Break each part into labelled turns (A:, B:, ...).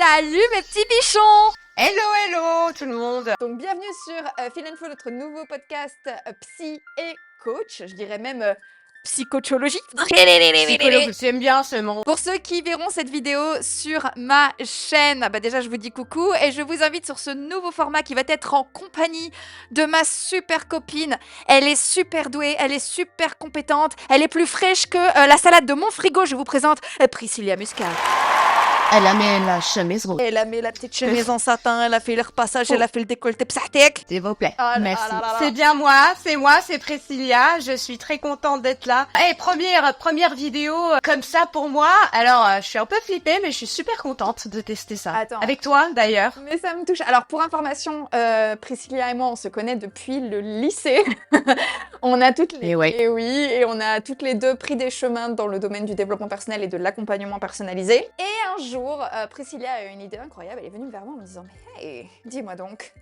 A: Salut mes petits bichons!
B: Hello tout le monde.
A: Donc bienvenue sur Feel and Flow, notre nouveau podcast psy et coach, je dirais même psychochologie.
B: Psychologue, j'aime bien ce mot.
A: Pour ceux qui verront cette vidéo sur ma chaîne, déjà je vous dis coucou et je vous invite sur ce nouveau format qui va être en compagnie de ma super copine. Elle est super douée, elle est super compétente, elle est plus fraîche que la salade de mon frigo. Je vous présente Priscilla Muscat.
B: Elle a mis la chemise rouge.
A: Elle a mis la petite chemise en satin, elle a fait le repassage, elle a fait le décolleté psatek.
B: S'il vous plaît.
A: Ah là
B: Merci.
A: là là là.
B: C'est bien moi, c'est Priscilla. Je suis très contente d'être là. Et première vidéo comme ça pour moi. Alors, je suis un peu flippée, mais je suis super contente de tester ça.
A: Attends.
B: Avec toi, d'ailleurs.
A: Mais ça me touche. Alors pour information, Priscilla et moi, on se connaît depuis le lycée. On a toutes les...
B: Et ouais.
A: Et oui, et on a toutes les deux pris des chemins dans le domaine du développement personnel et de l'accompagnement personnalisé. Et un jour, Priscilla a eu une idée incroyable. Elle est venue vers moi en me disant « Mais hey, dis-moi donc,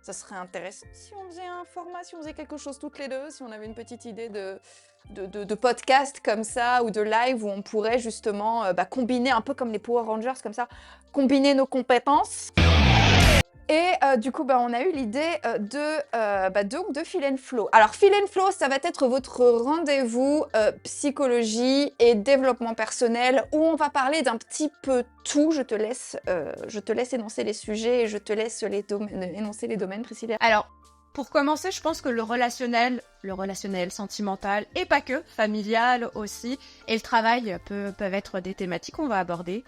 A: ça serait intéressant si on faisait un format, si on faisait quelque chose toutes les deux, si on avait une petite idée de podcast comme ça ou de live où on pourrait justement combiner un peu comme les Power Rangers comme ça, combiner nos compétences. » Et du coup, on a eu l'idée de Feel and Flow. Alors, Feel and Flow, ça va être votre rendez-vous psychologie et développement personnel où on va parler d'un petit peu tout. Je te laisse énoncer les sujets et je te laisse énoncer les domaines, Priscilla.
B: Alors, pour commencer, je pense que le relationnel sentimental, et pas que, familial aussi, et le travail peuvent être des thématiques qu'on va aborder.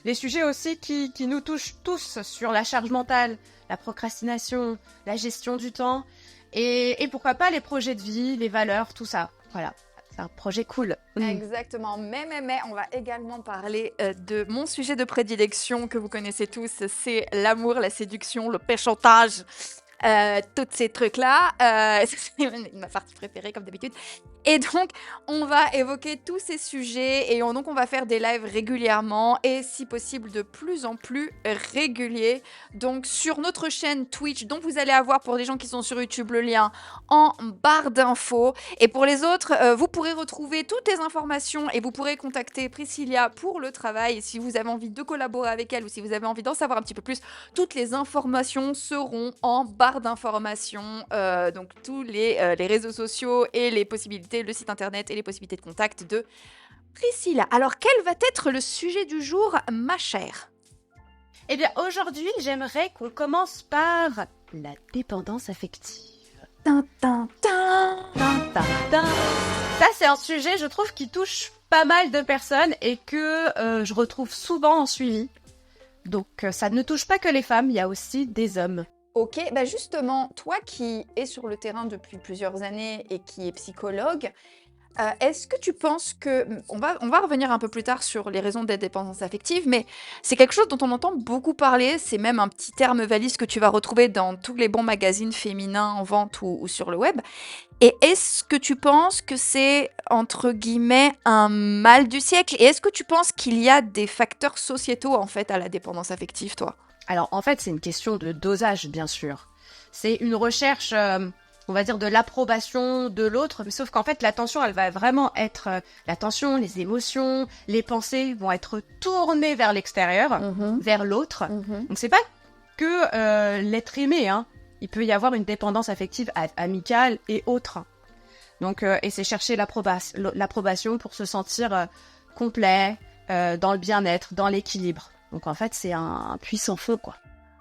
B: Les sujets aussi qui nous touchent tous sur la charge mentale, la procrastination, la gestion du temps, et pourquoi pas les projets de vie, les valeurs, tout ça. Voilà, c'est un projet cool.
A: Exactement, mais on va également parler de mon sujet de prédilection que vous connaissez tous, c'est l'amour, la séduction, le péchotage. Tous ces trucs-là, c'est ma partie préférée comme d'habitude. Et donc, on va évoquer tous ces sujets et donc on va faire des lives régulièrement et si possible de plus en plus réguliers. Donc, sur notre chaîne Twitch, dont vous allez avoir pour les gens qui sont sur YouTube le lien en barre d'infos. Et pour les autres, vous pourrez retrouver toutes les informations et vous pourrez contacter Priscilla pour le travail. Et si vous avez envie de collaborer avec elle ou si vous avez envie d'en savoir un petit peu plus, toutes les informations seront en barre d'informations. Donc, tous les réseaux sociaux et les possibilités, le site internet et les possibilités de contact de Priscilla. Alors, quel va être le sujet du jour, ma chère ?
B: Eh bien, aujourd'hui, j'aimerais qu'on commence par la dépendance affective.
A: Tin, tin, tin.
B: Ça, c'est un sujet, je trouve, qui touche pas mal de personnes et que je retrouve souvent en suivi. Donc, ça ne touche pas que les femmes, il y a aussi des hommes.
A: Ok, justement, toi qui es sur le terrain depuis plusieurs années et qui est psychologue, est-ce que tu penses que... On va revenir un peu plus tard sur les raisons des dépendances affectives, mais c'est quelque chose dont on entend beaucoup parler, c'est même un petit terme valise que tu vas retrouver dans tous les bons magazines féminins en vente ou sur le web. Et est-ce que tu penses que c'est, entre guillemets, un mal du siècle ? Et est-ce que tu penses qu'il y a des facteurs sociétaux, en fait, à la dépendance affective, toi ?
B: Alors, en fait, c'est une question de dosage, bien sûr. C'est une recherche, on va dire, de l'approbation de l'autre, mais sauf qu'en fait, l'attention, elle va vraiment être... l'attention, les émotions, les pensées vont être tournées vers l'extérieur, vers l'autre. Donc, c'est pas que l'être aimé, hein. Il peut y avoir une dépendance affective amicale et autre. Donc, et c'est chercher l'approbation pour se sentir complet, dans le bien-être, dans l'équilibre. Donc en fait, c'est un puissant feu, quoi.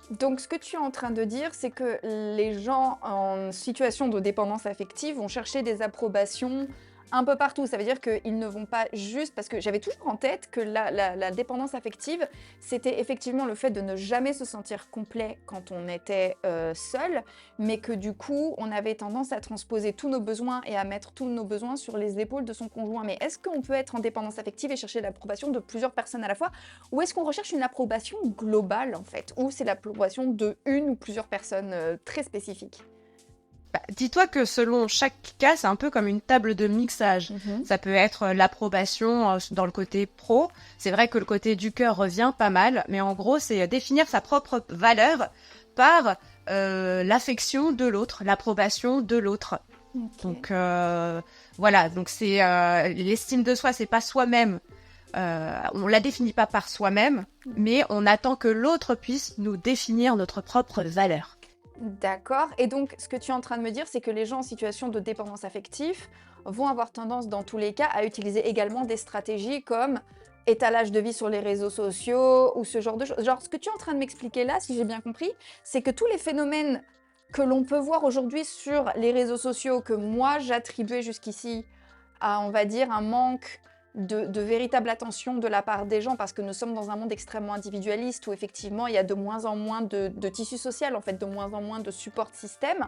A: Donc ce que tu es en train de dire, c'est que les gens en situation de dépendance affective vont chercher des approbations un peu partout. Ça veut dire qu'ils ne vont pas juste... Parce que j'avais toujours en tête que la dépendance affective, c'était effectivement le fait de ne jamais se sentir complet quand on était seul, mais que du coup, on avait tendance à transposer tous nos besoins et à mettre tous nos besoins sur les épaules de son conjoint. Mais est-ce qu'on peut être en dépendance affective et chercher l'approbation de plusieurs personnes à la fois ? Ou est-ce qu'on recherche une approbation globale, en fait ? Ou c'est l'approbation de une ou plusieurs personnes très spécifiques ?
B: Dis-toi que selon chaque cas, c'est un peu comme une table de mixage. Ça peut être l'approbation dans le côté pro. C'est vrai que le côté du cœur revient pas mal, mais en gros, c'est définir sa propre valeur par l'affection de l'autre, l'approbation de l'autre. Okay. Donc voilà, donc c'est l'estime de soi, c'est pas soi-même On la définit pas par soi-même, mais on attend que l'autre puisse nous définir notre propre valeur.
A: D'accord. Et donc, ce que tu es en train de me dire, c'est que les gens en situation de dépendance affective vont avoir tendance, dans tous les cas, à utiliser également des stratégies comme étalage de vie sur les réseaux sociaux ou ce genre de choses. Genre, ce que tu es en train de m'expliquer là, si j'ai bien compris, c'est que tous les phénomènes que l'on peut voir aujourd'hui sur les réseaux sociaux, que moi j'attribuais jusqu'ici à, on va dire, un manque de véritable attention de la part des gens, parce que nous sommes dans un monde extrêmement individualiste où effectivement il y a de moins en moins de tissu social, en fait, de moins en moins de support système.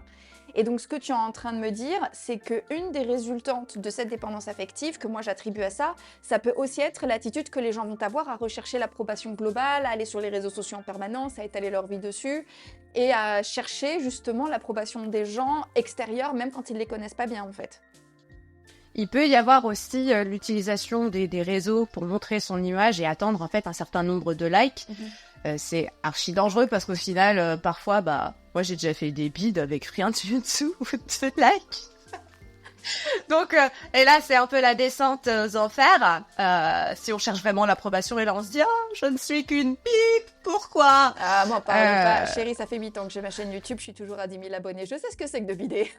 A: Et donc ce que tu es en train de me dire, c'est qu'une des résultantes de cette dépendance affective, que moi j'attribue à ça, ça peut aussi être l'attitude que les gens vont avoir à rechercher l'approbation globale, à aller sur les réseaux sociaux en permanence, à étaler leur vie dessus, et à chercher justement l'approbation des gens extérieurs, même quand ils les connaissent pas bien en fait.
B: Il peut y avoir aussi l'utilisation des réseaux pour montrer son image et attendre en fait un certain nombre de likes. C'est archi dangereux parce qu'au final, parfois, moi j'ai déjà fait des bids avec rien dessous de likes. Donc, et là c'est un peu la descente aux enfers. Si on cherche vraiment l'approbation et là on se dit, oh, je ne suis qu'une pipe, pourquoi?
A: Ah, moi, parle pas. Chérie, ça fait 8 ans que j'ai ma chaîne YouTube, je suis toujours à 10 000 abonnés. Je sais ce que c'est que de bider.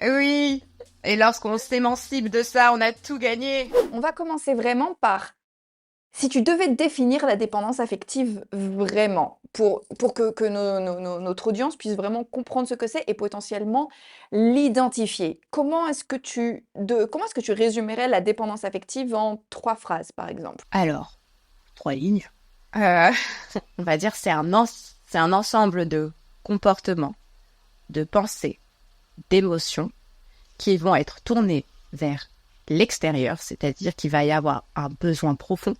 B: Oui. Et lorsqu'on s'émancipe de ça, on a tout gagné.
A: On va commencer vraiment par, si tu devais définir la dépendance affective vraiment, pour que notre audience puisse vraiment comprendre ce que c'est et potentiellement l'identifier. Comment est-ce que tu résumerais la dépendance affective en 3 phrases, par exemple?
B: Alors, 3 lignes. Euh, on va dire c'est un ensemble de comportements, de pensées, d'émotions qui vont être tournés vers l'extérieur, c'est-à-dire qu'il va y avoir un besoin profond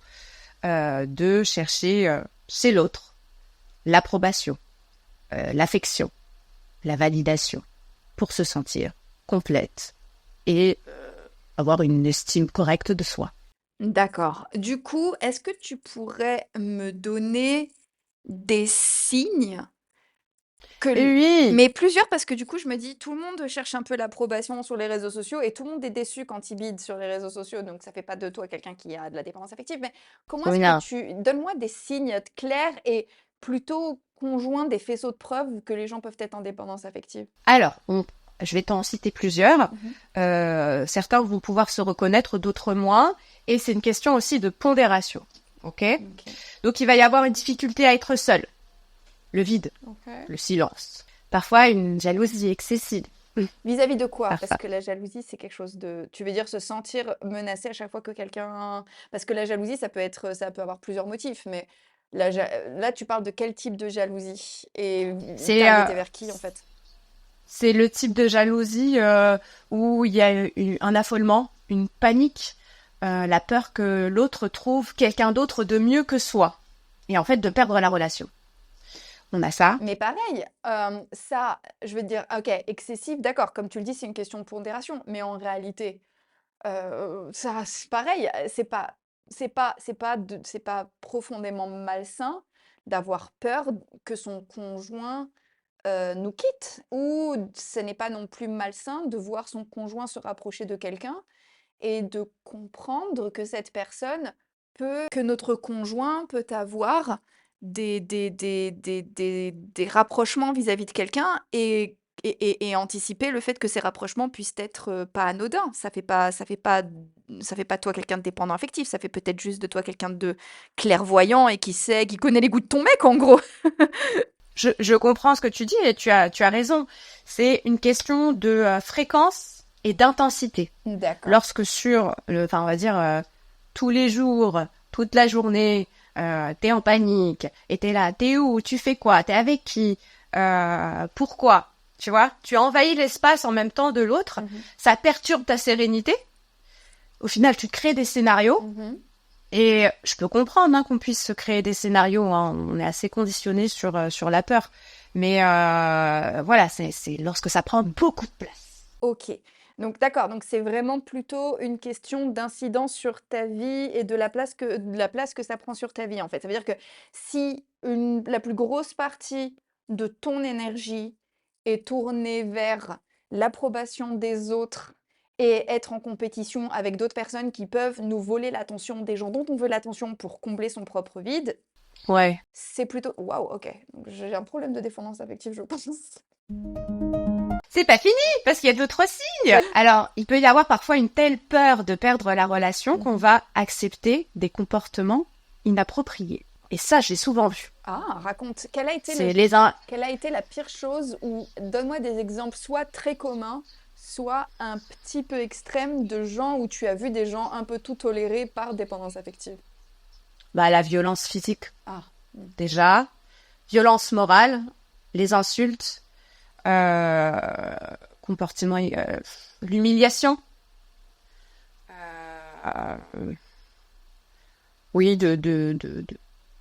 B: de chercher chez l'autre l'approbation, l'affection, la validation pour se sentir complète et avoir une estime correcte de soi.
A: D'accord. Du coup, est-ce que tu pourrais me donner des signes que
B: Et
A: l
B: oui,
A: mais plusieurs parce que du coup, je me dis: «Tout le monde cherche un peu l'approbation sur les réseaux sociaux et tout le monde est déçu quand il bide sur les réseaux sociaux», donc ça fait pas de toi quelqu'un qui a de la dépendance affective, mais comment
B: trop
A: est-ce que
B: bien.
A: tu donne-moi des signes clairs et plutôt conjoints, des faisceaux de preuves que les gens peuvent être en dépendance affective?
B: Alors, je vais t'en citer plusieurs.
A: Mmh.
B: Certains vont pouvoir se reconnaître, d'autres moins. Et c'est une question aussi de pondération. Ok.
A: OK.
B: Donc, il va y avoir une difficulté à être seul. Le vide,
A: OK.
B: le silence. Parfois, une jalousie excessive.
A: Vis-à-vis de quoi? Parce
B: Parfois.
A: que la jalousie, c'est quelque chose de tu veux dire se sentir menacé à chaque fois que quelqu'un parce que la jalousie, ça peut avoir plusieurs motifs, mais là, tu parles de quel type de jalousie? Et
B: C'est,
A: targeté vers qui, en fait?
B: c'est le type de jalousie où il y a un affolement, une panique, la peur que l'autre trouve quelqu'un d'autre de mieux que soi. Et en fait, de perdre la relation. On a ça.
A: Mais pareil, ça, je veux dire, OK, excessif, d'accord, comme tu le dis, c'est une question de pondération, mais en réalité, ça, c'est pareil, c'est pas profondément malsain d'avoir peur que son conjoint nous quitte ou ce n'est pas non plus malsain de voir son conjoint se rapprocher de quelqu'un et de comprendre que cette personne que notre conjoint peut avoir des rapprochements vis-à-vis de quelqu'un et anticiper le fait que ces rapprochements puissent être pas anodins. Ça fait pas de toi quelqu'un de dépendant affectif, ça fait peut-être juste de toi quelqu'un de clairvoyant et qui connaît les goûts de ton mec en gros.
B: Je comprends ce que tu dis et tu as raison. C'est une question de fréquence et d'intensité.
A: D'accord.
B: Lorsque on va dire, tous les jours, toute la journée, t'es en panique et t'es là, t'es où, tu fais quoi, t'es avec qui, pourquoi, tu vois, tu envahis l'espace en même temps de l'autre,
A: Mhm.
B: ça perturbe ta sérénité. Au final, tu te crées des scénarios.
A: Mhm.
B: Et je peux comprendre qu'on puisse se créer des scénarios, hein. On est assez conditionné sur la peur. Mais voilà, c'est lorsque ça prend beaucoup de place.
A: Ok. Donc d'accord, donc c'est vraiment plutôt une question d'incidence sur ta vie et de la place que ça prend sur ta vie en fait. Ça veut dire que si la plus grosse partie de ton énergie est tournée vers l'approbation des autres et être en compétition avec d'autres personnes qui peuvent nous voler l'attention des gens dont on veut l'attention pour combler son propre vide,
B: Ouais.
A: c'est plutôt... Waouh, ok. Donc, j'ai un problème de dépendance affective, je pense.
B: C'est pas fini, parce qu'il y a d'autres signes. Alors, il peut y avoir parfois une telle peur de perdre la relation qu'on va accepter des comportements inappropriés. Et ça, j'ai souvent vu.
A: Ah, raconte.
B: C'est les uns.
A: Quelle a été la pire chose ou donne-moi des exemples soit très communs, soit un petit peu extrêmes de gens où tu as vu des gens un peu tout tolérés par dépendance affective.
B: Bah, la violence physique,
A: Ah,
B: déjà. Violence morale, les insultes, comportement, l'humiliation. Euh, oui,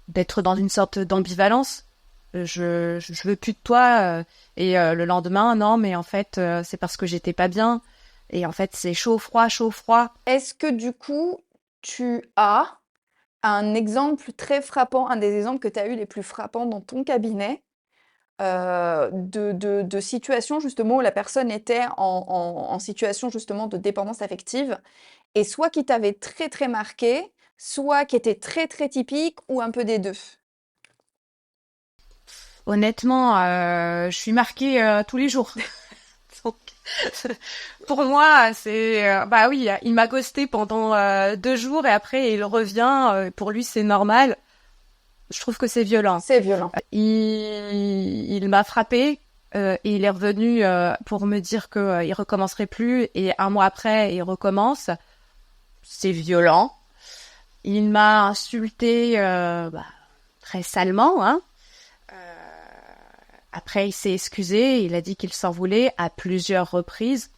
B: d'être dans une sorte d'ambivalence. Je veux plus de toi, et le lendemain, non, mais en fait, c'est parce que j'étais pas bien. Et en fait, c'est chaud, froid, chaud, froid.
A: est-ce que du coup, tu as un exemple très frappant, un des exemples que tu as eu les plus frappants dans ton cabinet, de situations justement où la personne était en situation justement de dépendance affective et soit qui t'avait très très marqué, soit qui était très très typique ou un peu des deux?
B: Honnêtement, je suis marquée tous les jours. Donc, pour moi, c'est bah oui, il m'a ghosté pendant 2 jours et après il revient. Pour lui, c'est normal. Je trouve que c'est violent.
A: C'est violent.
B: Il m'a frappé et il est revenu pour me dire que il recommencerait plus et un mois après il recommence. C'est violent. Il m'a insulté très salement, hein. Après, il s'est excusé, il a dit qu'il s'en voulait à plusieurs reprises.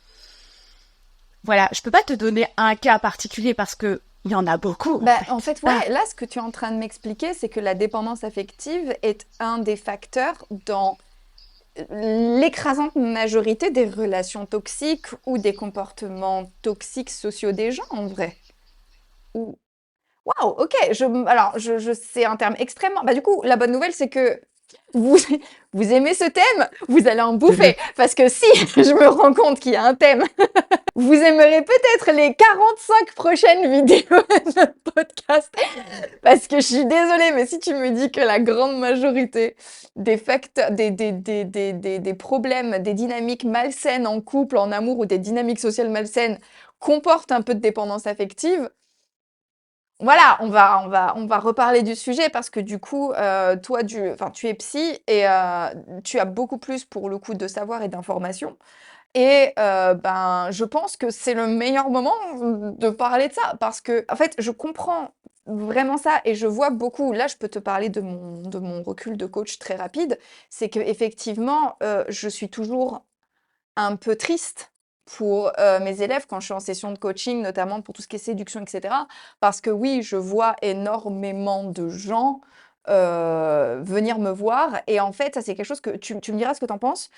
B: Voilà, je peux pas te donner un cas particulier parce que il y en a beaucoup.
A: En fait, ouais, là, ce que tu es en train de m'expliquer, c'est que la dépendance affective est un des facteurs dans l'écrasante majorité des relations toxiques ou des comportements toxiques sociaux des gens, en vrai. Ou... Waouh, ok, c'est un terme extrêmement... Bah, du coup, la bonne nouvelle, c'est que vous, vous aimez ce thème, vous allez en bouffer. Parce que si je me rends compte qu'il y a un thème, vous aimerez peut-être les 45 prochaines vidéos de notre podcast. Parce que je suis désolée, mais si tu me dis que la grande majorité des facteurs, des problèmes, des dynamiques malsaines en couple, en amour ou des dynamiques sociales malsaines comportent un peu de dépendance affective, voilà, on va reparler du sujet parce que du coup, toi, tu es psy et tu as beaucoup plus pour le coup de savoir et d'informations. Et je pense que c'est le meilleur moment de parler de ça parce que, en fait, je comprends vraiment ça et je vois beaucoup. Là, je peux te parler de mon recul de coach très rapide. C'est que effectivement, je suis toujours un peu triste pour mes élèves quand je suis en session de coaching, notamment pour tout ce qui est séduction, etc. Parce que oui, je vois énormément de gens venir me voir. Et en fait, ça, c'est quelque chose que tu me diras ce que tu en penses.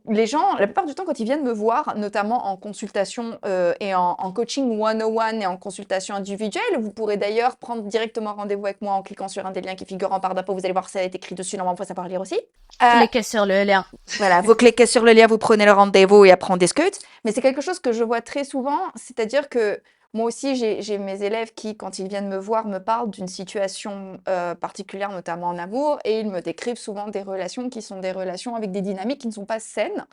A: Les gens, la plupart du temps, quand ils viennent me voir, notamment en consultation et en coaching one-on-one et en consultation individuelle, vous pourrez d'ailleurs prendre directement rendez-vous avec moi en cliquant sur un des liens qui figurent en barre d'infos. Vous allez voir, ça a été écrit dessus. Normalement, il faut savoir lire aussi.
B: Cliquez sur le lien.
A: Voilà, vous cliquez sur le lien, vous prenez le rendez-vous et après on discute. Mais c'est quelque chose que je vois très souvent, c'est-à-dire que moi aussi, j'ai mes élèves qui, quand ils viennent me voir, me parlent d'une situation particulière, notamment en amour, et ils me décrivent souvent des relations qui sont des relations avec des dynamiques qui ne sont pas saines.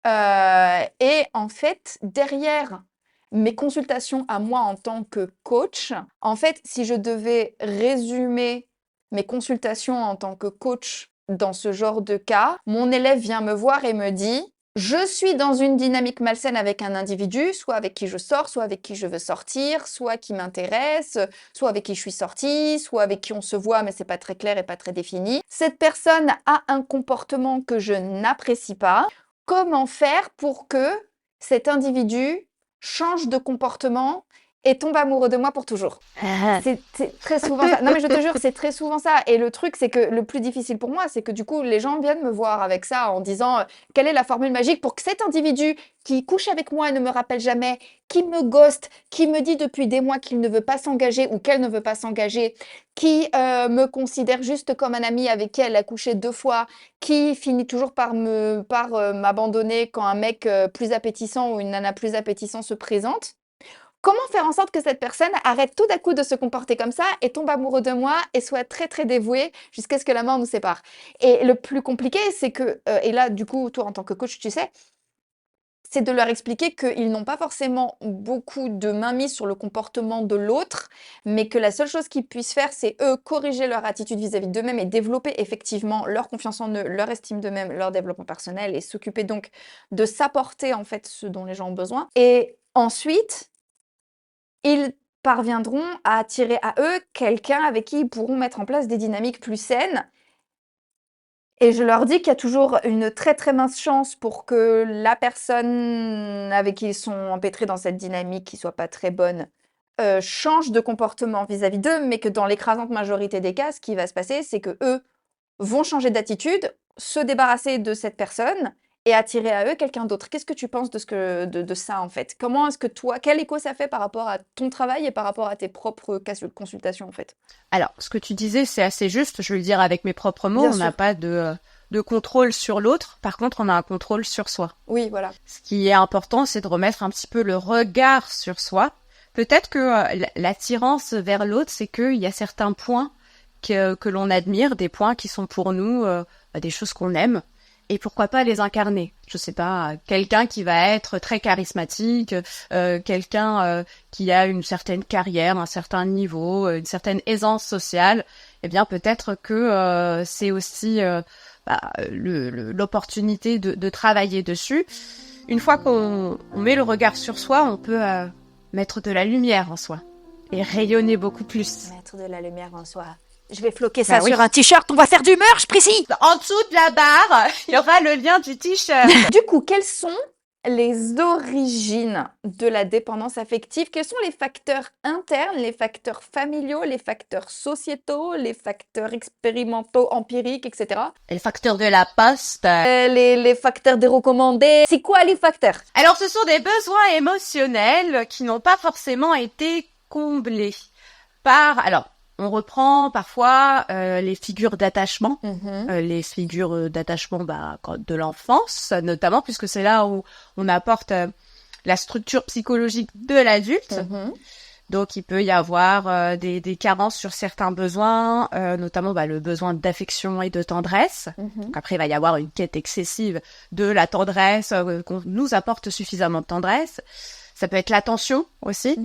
A: Et en fait, derrière mes consultations à moi en tant que coach, en fait, si je devais résumer mes consultations en tant que coach dans ce genre de cas, mon élève vient me voir et me dit: je suis dans une dynamique malsaine avec un individu, soit avec qui je sors, soit avec qui je veux sortir, soit qui m'intéresse, soit avec qui je suis sortie, soit avec qui on se voit mais c'est pas très clair et pas très défini. Cette personne a un comportement que je n'apprécie pas. Comment faire pour que cet individu change de comportement et tombe amoureux de moi pour toujours. C'est très souvent ça. Non, mais je te jure, c'est très souvent ça. Et le truc, c'est que le plus difficile pour moi, c'est que du coup, les gens viennent me voir avec ça en disant quelle est la formule magique pour que cet individu qui couche avec moi et ne me rappelle jamais, qui me ghost, qui me dit depuis des mois qu'il ne veut pas s'engager ou qu'elle ne veut pas s'engager, qui me considère juste comme un ami avec qui elle a couché 2 fois, qui finit toujours par m'abandonner quand un mec plus appétissant ou une nana plus appétissant se présente. Comment faire en sorte que cette personne arrête tout d'un coup de se comporter comme ça et tombe amoureux de moi et soit très très dévouée jusqu'à ce que la mort nous sépare? Et le plus compliqué, c'est que, et là, du coup, toi, en tant que coach, tu sais, c'est de leur expliquer qu'ils n'ont pas forcément beaucoup de mainmise sur le comportement de l'autre, mais que la seule chose qu'ils puissent faire, c'est eux corriger leur attitude vis-à-vis d'eux-mêmes et développer effectivement leur confiance en eux, leur estime d'eux-mêmes, leur développement personnel et s'occuper donc de s'apporter en fait ce dont les gens ont besoin. Et ensuite, ils parviendront à attirer à eux quelqu'un avec qui ils pourront mettre en place des dynamiques plus saines. Et je leur dis qu'il y a toujours une très très mince chance pour que la personne avec qui ils sont empêtrés dans cette dynamique qui soit pas très bonne change de comportement vis-à-vis d'eux, mais que dans l'écrasante majorité des cas, ce qui va se passer, c'est que eux vont changer d'attitude, se débarrasser de cette personne et attirer à eux quelqu'un d'autre. Qu'est-ce que tu penses de ça, en fait? Comment est-ce que toi, quel écho ça fait par rapport à ton travail et par rapport à tes propres consultations, en fait?
B: Alors, ce que tu disais, c'est assez juste. Je vais le dire avec mes propres mots.
A: Bien
B: On n'a
A: sûr.
B: pas de contrôle sur l'autre. Par contre, on a un contrôle sur soi.
A: Oui, voilà.
B: Ce qui est important, c'est de remettre un petit peu le regard sur soi. Peut-être que l'attirance vers l'autre, c'est qu'il y a certains points que l'on admire, des points qui sont pour nous des choses qu'on aime. Et pourquoi pas les incarner? Je sais pas, quelqu'un qui va être très charismatique, quelqu'un qui a une certaine carrière, un certain niveau, une certaine aisance sociale. Eh bien, peut-être que c'est aussi l'opportunité de travailler dessus. Une fois qu'on met le regard sur soi, on peut mettre de la lumière en soi et rayonner beaucoup plus.
A: Mettre de la lumière en soi. Je vais floquer ça
B: Bah oui.
A: sur un t-shirt, on va faire du merch, Prissy!
B: En dessous de la barre, il y aura le lien du t-shirt.
A: Du coup, quelles sont les origines de la dépendance affective? Quels sont les facteurs internes, les facteurs familiaux, les facteurs sociétaux, les facteurs expérimentaux, empiriques, etc.?
B: Les facteurs de la poste.
A: Les facteurs des recommandés. C'est quoi les facteurs?
B: Alors, ce sont des besoins émotionnels qui n'ont pas forcément été comblés alors, on reprend parfois les figures d'attachement, les figures d'attachement de l'enfance, notamment, puisque c'est là où on apporte la structure psychologique de l'adulte. Donc, il peut y avoir des carences sur certains besoins, notamment le besoin d'affection et de tendresse. Donc, après, il va y avoir une quête excessive de la tendresse, qu'on nous apporte suffisamment de tendresse. Ça peut être l'attention aussi,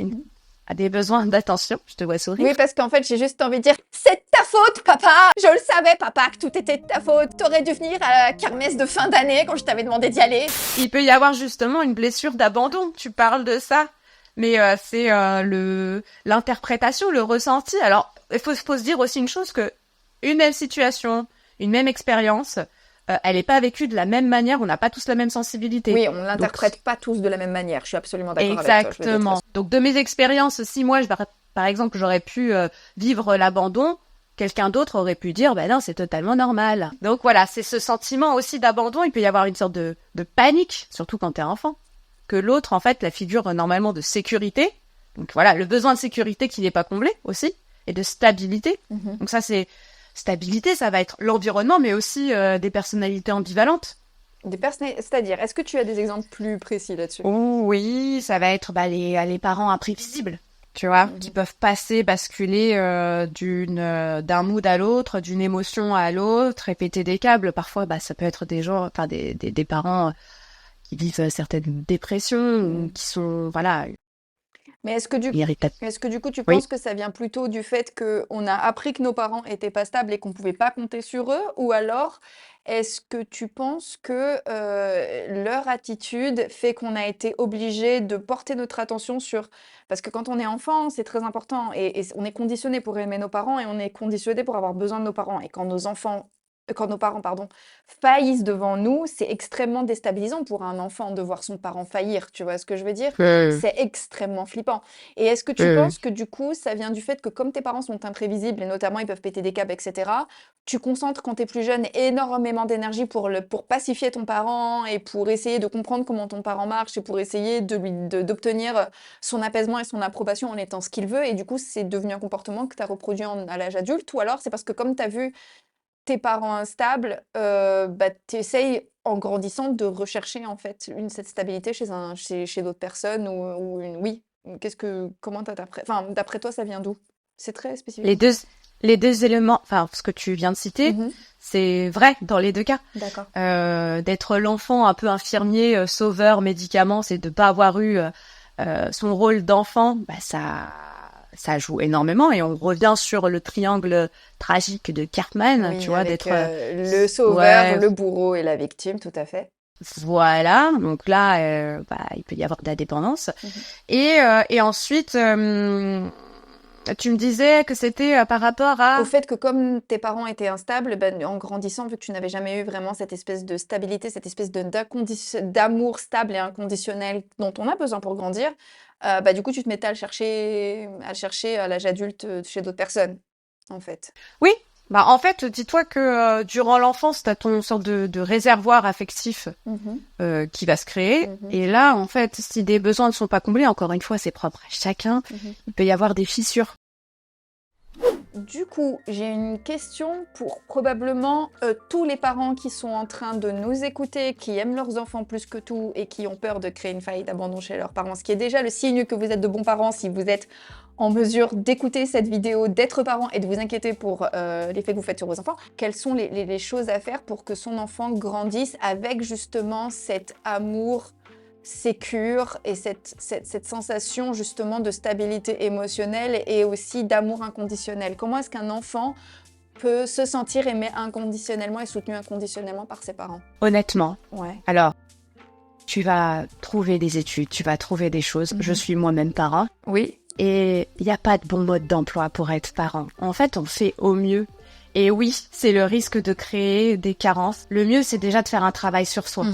B: à des besoins d'attention. Je te vois sourire.
A: Oui, parce qu'en fait, j'ai juste envie de dire « C'est de ta faute, papa! Je le savais, papa, que tout était de ta faute. T'aurais dû venir à la kermesse de fin d'année quand je t'avais demandé d'y aller. »
B: Il peut y avoir justement une blessure d'abandon. Tu parles de ça. Mais c'est l'interprétation, le ressenti. Alors, il faut se dire aussi une chose, que une même situation, une même expérience, elle n'est pas vécue de la même manière. On n'a pas tous la même sensibilité.
A: Oui, on ne l'interprète pas tous de la même manière. Je suis absolument d'accord avec toi.
B: Exactement. Donc, de mes expériences, si moi, par exemple, j'aurais pu vivre l'abandon, quelqu'un d'autre aurait pu dire, non, c'est totalement normal. Donc voilà, c'est ce sentiment aussi d'abandon. Il peut y avoir une sorte de panique, surtout quand t'es enfant. Que l'autre, en fait, la figure normalement de sécurité. Donc voilà, le besoin de sécurité qui n'est pas comblé aussi, et de stabilité. Donc ça, c'est stabilité, ça va être l'environnement, mais aussi des personnalités ambivalentes.
A: C'est-à-dire, est-ce que tu as des exemples plus précis là-dessus?
B: Oui, ça va être les parents imprévisibles, tu vois, qui peuvent basculer d'un mood à l'autre, d'une émotion à l'autre, et péter des câbles. Parfois, ça peut être des gens, enfin des parents qui vivent certaines dépressions, ou qui sont,
A: Mais est-ce que du coup, tu penses que ça vient plutôt du fait qu'on a appris que nos parents étaient pas stables et qu'on pouvait pas compter sur eux? Ou alors, est-ce que tu penses que leur attitude fait qu'on a été obligé de porter notre attention sur... Parce que quand on est enfant, c'est très important et on est conditionné pour aimer nos parents et on est conditionné pour avoir besoin de nos parents. Et quand nos enfants quand nos parents, pardon, faillissent devant nous, c'est extrêmement déstabilisant pour un enfant de voir son parent faillir. Tu vois ce que je veux dire?
B: Euh,
A: C'est extrêmement flippant. Et est-ce que tu
B: euh,
A: penses que du coup, ça vient du fait que comme tes parents sont imprévisibles et notamment ils peuvent péter des câbles, etc., tu concentres quand t'es plus jeune énormément d'énergie pour pacifier ton parent et pour essayer de comprendre comment ton parent marche et pour essayer d'obtenir son apaisement et son approbation en étant ce qu'il veut. Et du coup, c'est devenu un comportement que tu as reproduit à l'âge adulte. Ou alors, c'est parce que comme tu as vu tes parents instables, bah, tu essayes en grandissant de rechercher en fait cette stabilité chez d'autres personnes oui. Comment enfin, d'après toi, ça vient d'où? C'est très
B: les
A: spécifique.
B: deux, les deux éléments, enfin, ce que tu viens de citer,
A: Mhm.
B: c'est vrai dans les deux cas.
A: D'accord.
B: D'être l'enfant un peu infirmier, sauveur, médicament, c'est de pas avoir eu son rôle d'enfant, bah ça joue énormément. Et on revient sur le triangle tragique de Cartman, tu
A: Oui,
B: vois,
A: avec
B: d'être
A: le sauveur,
B: ouais,
A: le bourreau et la victime, tout à fait.
B: voilà. Donc là, bah, il peut y avoir de la dépendance.
A: Mhm.
B: Et ensuite, tu me disais que c'était par rapport
A: Au
B: à
A: fait que comme tes parents étaient instables, ben, en grandissant, vu que tu n'avais jamais eu vraiment cette espèce de stabilité, cette espèce d'amour stable et inconditionnel dont on a besoin pour grandir, bah, du coup, tu te mettais à le chercher à l'âge adulte chez d'autres personnes, en fait.
B: oui. Bah en fait, dis-toi que durant l'enfance, t'as ton sorte de réservoir affectif
A: Mhm,
B: qui va se créer.
A: mhm,
B: Et là, en fait, si des besoins ne sont pas comblés, encore une fois, c'est propre à chacun,
A: mhm.
B: il peut y avoir des fissures.
A: Du coup, j'ai une question pour probablement tous les parents qui sont en train de nous écouter, qui aiment leurs enfants plus que tout et qui ont peur de créer une faille d'abandon chez leurs parents, ce qui est déjà le signe que vous êtes de bons parents si vous êtes en mesure d'écouter cette vidéo, d'être parent et de vous inquiéter pour l'effet que vous faites sur vos enfants. Quelles sont les choses à faire pour que son enfant grandisse avec justement cet amour sécure et cette sensation justement de stabilité émotionnelle et aussi d'amour inconditionnel. Comment est-ce qu'un enfant peut se sentir aimé inconditionnellement et soutenu inconditionnellement par ses parents?
B: Honnêtement.
A: Ouais.
B: Alors, tu vas trouver des études, tu vas trouver des choses. Je suis moi-même parent.
A: Oui.
B: Et il n'y a pas de bon mode d'emploi pour être parent. En fait, on fait au mieux. Et oui, c'est le risque de créer des carences. Le mieux, c'est déjà de faire un travail sur soi.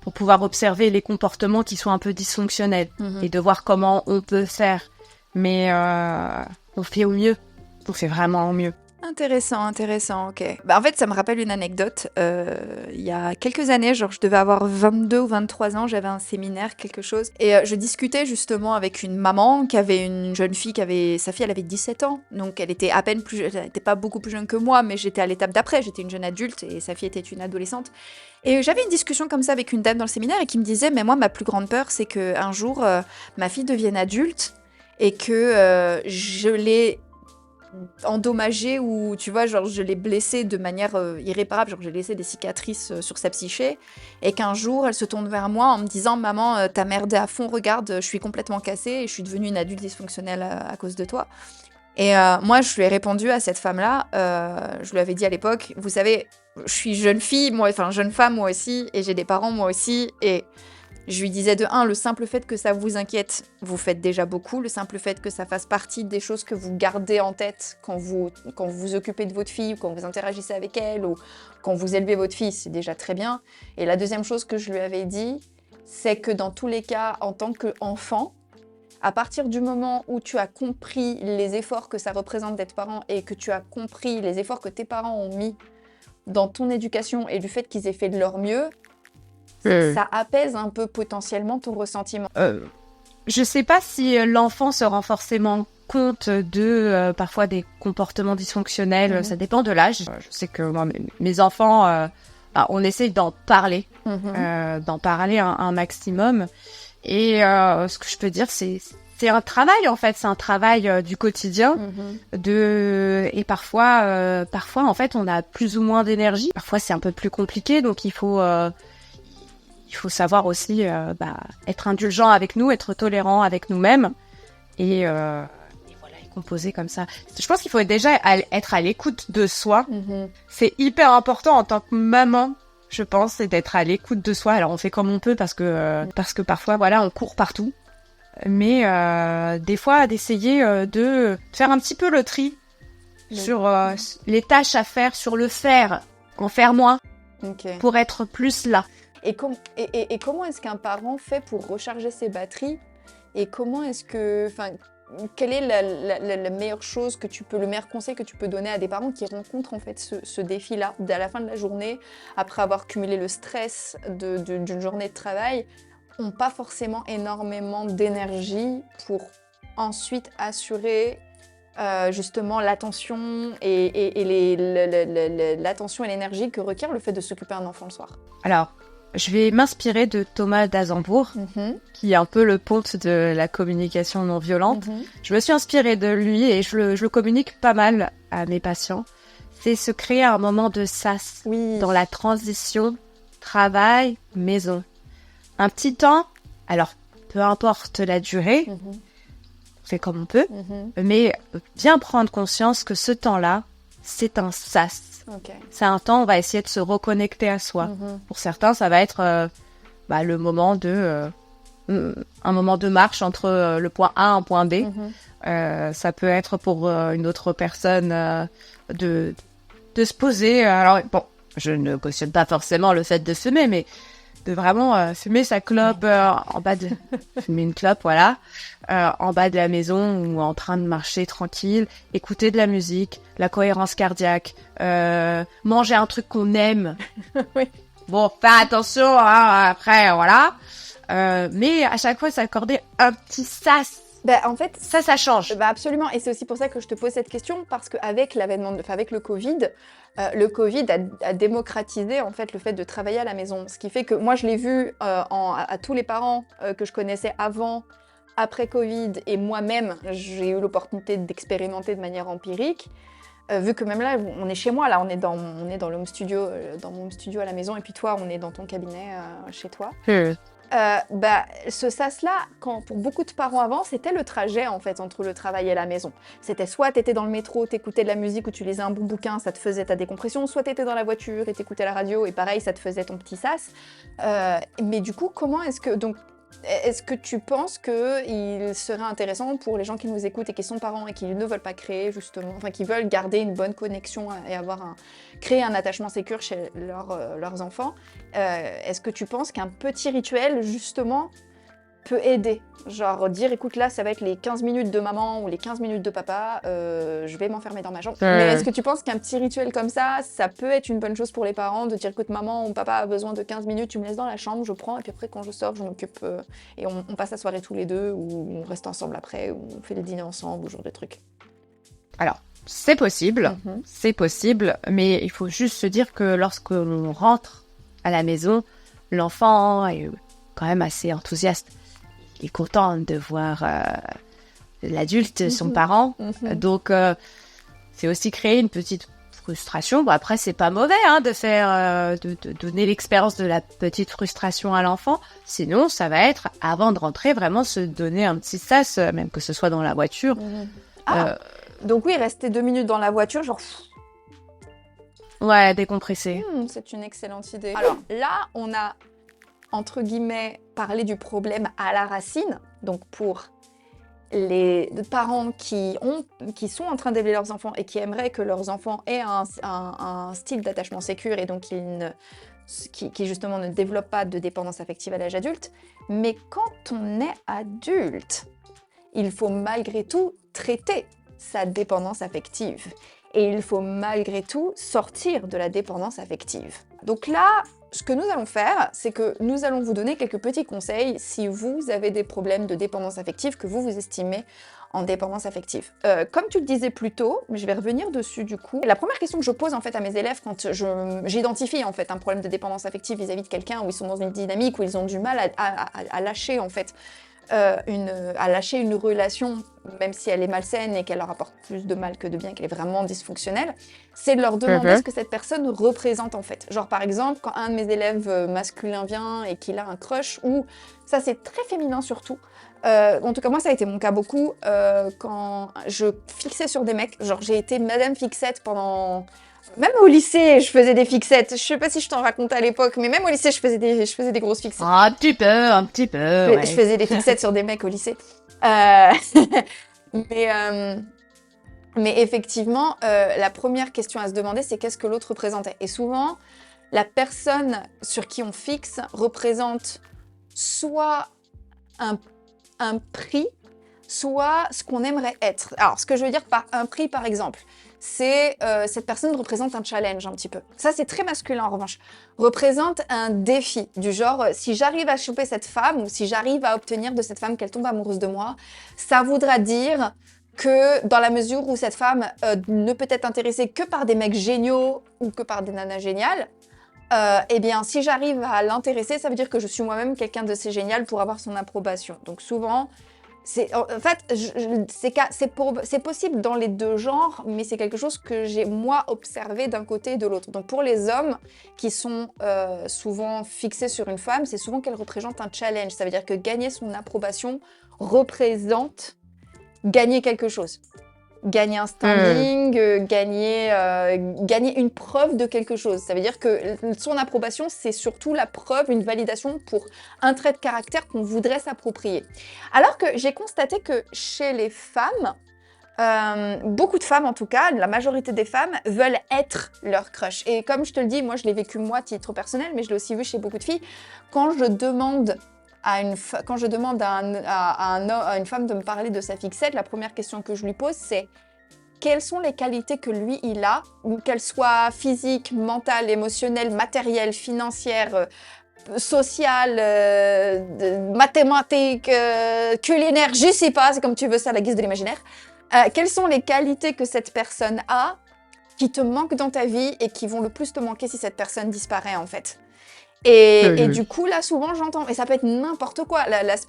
B: Pour pouvoir observer les comportements qui sont un peu dysfonctionnels et de voir comment on peut faire. Mais on fait au mieux. On fait vraiment au mieux.
A: Intéressant, intéressant, ok. Bah, en fait, ça me rappelle une anecdote. Il y a quelques années, genre je devais avoir 22 ou 23 ans, j'avais un séminaire, quelque chose. Et je discutais justement avec une maman qui avait une jeune fille sa fille, elle avait 17 ans. Donc elle était à peine elle n'était pas beaucoup plus jeune que moi, mais j'étais à l'étape d'après, j'étais une jeune adulte et sa fille était une adolescente. Et j'avais une discussion comme ça avec une dame dans le séminaire et qui me disait, mais moi, ma plus grande peur, c'est qu'un jour, ma fille devienne adulte et que je l'ai endommagée ou tu vois genre je l'ai blessée de manière irréparable, genre j'ai laissé des cicatrices sur sa psyché et qu'un jour elle se tourne vers moi en me disant maman t'as merdé à fond, regarde je suis complètement cassée et je suis devenue une adulte dysfonctionnelle à cause de toi. Et moi je lui ai répondu à cette femme là, je lui avais dit à l'époque vous savez je suis jeune fille moi, enfin jeune femme moi aussi et j'ai des parents moi aussi et je lui disais de un, le simple fait que ça vous inquiète, vous faites déjà beaucoup. Le simple fait que ça fasse partie des choses que vous gardez en tête quand vous occupez de votre fille, ou quand vous interagissez avec elle, ou quand vous élevez votre fille, c'est déjà très bien. Et la deuxième chose que je lui avais dit, c'est que dans tous les cas, en tant qu'enfant, à partir du moment où tu as compris les efforts que ça représente d'être parent et que tu as compris les efforts que tes parents ont mis dans ton éducation et du fait qu'ils aient fait de leur mieux, ça apaise un peu potentiellement ton ressentiment.
B: Je sais pas si l'enfant se rend forcément compte de parfois des comportements dysfonctionnels. Ça dépend de l'âge. Je sais que moi, mes enfants, bah, on essaye d'en parler, un maximum. Et ce que je peux dire, c'est un travail en fait. C'est un travail du quotidien. Et parfois en fait, on a plus ou moins d'énergie. Parfois, c'est un peu plus compliqué, donc il faut savoir aussi être indulgent avec nous, être tolérant avec nous-mêmes et voilà, et composer comme ça. Je pense qu'il faut déjà être à l'écoute de soi. C'est hyper important en tant que maman, je pense, c'est d'être à l'écoute de soi. Alors on fait comme on peut parce que parfois voilà, on court partout. Mais des fois d'essayer de faire un petit peu le tri sur les tâches à faire, sur le faire. en faire moins
A: Ok.
B: pour être plus là.
A: Et comment est-ce qu'un parent fait pour recharger ses batteries? Et comment est-ce que, enfin, quelle est la meilleure chose que le meilleur conseil que tu peux donner à des parents qui rencontrent en fait ce défi-là, à la fin de la journée, après avoir cumulé le stress d'une journée de travail, n'ont pas forcément énormément d'énergie pour ensuite assurer justement l'attention l'attention et l'énergie que requiert le fait de s'occuper d'un enfant le soir.
B: Alors, je vais m'inspirer de Thomas d'Azembourg, qui est un peu le ponte de la communication non violente. Je me suis inspirée de lui et je le communique pas mal à mes patients. C'est se créer un moment de sas dans la transition travail-maison. Un petit temps, alors peu importe la durée, on fait comme on peut, mais bien prendre conscience que ce temps-là, c'est un sas.
A: Okay.
B: C'est un temps où on va essayer de se reconnecter à soi. Pour certains, ça va être le moment un moment de marche entre le point A et un point B. Ça peut être pour une autre personne de se poser. Alors, bon, je ne cautionne pas forcément le fait de fumer, mais de vraiment fumer sa clope en bas de... fumer une clope, voilà. En bas de la maison ou en train de marcher tranquille, écouter de la musique, la cohérence cardiaque, manger un truc qu'on aime.
A: Oui.
B: Bon, faire attention, hein, après, voilà. Mais à chaque fois, s'accorder un petit sas.
A: En fait,
B: ça change.
A: Absolument. Et c'est aussi pour ça que je te pose cette question, parce qu'avec avec le Covid a démocratisé en fait le fait de travailler à la maison. Ce qui fait que moi, je l'ai vu à tous les parents que je connaissais avant, après Covid, et moi-même, j'ai eu l'opportunité d'expérimenter de manière empirique. Vu que même là, on est chez moi, là, on est dans l'home studio, dans mon home studio à la maison, et puis toi, on est dans ton cabinet chez toi. Ce sas-là, pour beaucoup de parents avant, c'était le trajet en fait entre le travail et la maison. C'était soit t'étais dans le métro, t'écoutais de la musique ou tu lisais un bon bouquin, ça te faisait ta décompression, soit t'étais dans la voiture et t'écoutais la radio et pareil, ça te faisait ton petit sas. Mais du coup, comment est-ce que tu penses qu'il serait intéressant pour les gens qui nous écoutent et qui sont parents et qui ne veulent pas créer justement, enfin qui veulent garder une bonne connexion et créer un attachement sécure chez leurs enfants, est-ce que tu penses qu'un petit rituel justement peut aider? Genre dire écoute là ça va être les 15 minutes de maman ou les 15 minutes de papa, je vais m'enfermer dans ma chambre. Mais est-ce que tu penses qu'un petit rituel comme ça peut être une bonne chose pour les parents de dire écoute maman ou papa a besoin de 15 minutes, tu me laisses dans la chambre, je prends et puis après quand je sors je m'occupe et on passe la soirée tous les deux ou on reste ensemble après ou on fait le dîner ensemble ou ce genre de trucs?
B: Alors, c'est possible, mais il faut juste se dire que lorsque l'on rentre à la maison, l'enfant est quand même assez enthousiaste. Il est content de voir l'adulte, son parent. Donc, c'est aussi créer une petite frustration. Bon, après, c'est pas mauvais de faire, de donner l'expérience de la petite frustration à l'enfant. Sinon, ça va être, avant de rentrer, vraiment se donner un petit sas, même que ce soit dans la voiture.
A: Donc oui, rester 2 minutes dans la voiture, genre...
B: Ouais, décompresser.
A: C'est une excellente idée. Alors là, on a, entre guillemets, parlé du problème à la racine. Donc pour les parents qui sont en train d'élever leurs enfants et qui aimeraient que leurs enfants aient un style d'attachement sécure et donc qui justement ne développent pas de dépendance affective à l'âge adulte. Mais quand on est adulte, il faut malgré tout traiter sa dépendance affective. Et il faut malgré tout sortir de la dépendance affective. Donc là, ce que nous allons faire, c'est que nous allons vous donner quelques petits conseils si vous avez des problèmes de dépendance affective que vous estimez en dépendance affective. Comme tu le disais plus tôt, je vais revenir dessus du coup. La première question que je pose en fait à mes élèves quand j'identifie en fait un problème de dépendance affective vis-à-vis de quelqu'un où ils sont dans une dynamique où ils ont du mal à lâcher en fait à lâcher une relation, même si elle est malsaine et qu'elle leur apporte plus de mal que de bien, qu'elle est vraiment dysfonctionnelle, c'est de leur demander ce que cette personne représente en fait. Genre par exemple, quand un de mes élèves masculins vient et qu'il a un crush, ou ça c'est très féminin surtout, en tout cas moi ça a été mon cas beaucoup, quand je fixais sur des mecs, genre j'ai été Madame Fixette pendant... Même au lycée, je faisais des fixettes. Je sais pas si je t'en racontais à l'époque, mais même au lycée, je faisais des grosses fixettes.
B: Un petit peu.
A: Je faisais des fixettes sur des mecs au lycée. Mais Mais effectivement, la première question à se demander, c'est qu'est-ce que l'autre représentait? Et souvent, la personne sur qui on fixe représente soit un, un prix, soit ce qu'on aimerait être. Alors, ce que je veux dire par un prix, par exemple, c'est cette personne représente un challenge un petit peu. Ça, c'est très masculin en revanche. Représente un défi, du genre, si j'arrive à choper cette femme ou si j'arrive à obtenir de cette femme qu'elle tombe amoureuse de moi, ça voudra dire que dans la mesure où cette femme ne peut être intéressée que par des mecs géniaux ou que par des nanas géniales, eh bien, si j'arrive à l'intéresser, ça veut dire que je suis moi-même quelqu'un de assez génial pour avoir son approbation. Donc souvent, c'est possible dans les deux genres, mais c'est quelque chose que j'ai moi observé d'un côté et de l'autre. Donc pour les hommes qui sont souvent fixés sur une femme, c'est souvent qu'elle représente un challenge. Ça veut dire que gagner son approbation représente gagner quelque chose. Gagner un standing, gagner une preuve de quelque chose. Ça veut dire que son approbation, c'est surtout la preuve, une validation pour un trait de caractère qu'on voudrait s'approprier. Alors que j'ai constaté que chez les femmes, beaucoup de femmes en tout cas, la majorité des femmes veulent être leur crush. Et comme je te le dis, moi je l'ai vécu moi à titre personnel, mais je l'ai aussi vu chez beaucoup de filles. Quand je demande à une femme de me parler de sa fixette, la première question que je lui pose, c'est quelles sont les qualités que lui, il a, qu'elles soient physiques, mentales, émotionnelles, matérielles, financières, sociales, mathématiques, culinaires, je sais pas, c'est comme tu veux ça à la guise de l'imaginaire. Quelles sont les qualités que cette personne a qui te manquent dans ta vie et qui vont le plus te manquer si cette personne disparaît en fait? Et du coup, là, souvent, j'entends, et ça peut être n'importe quoi.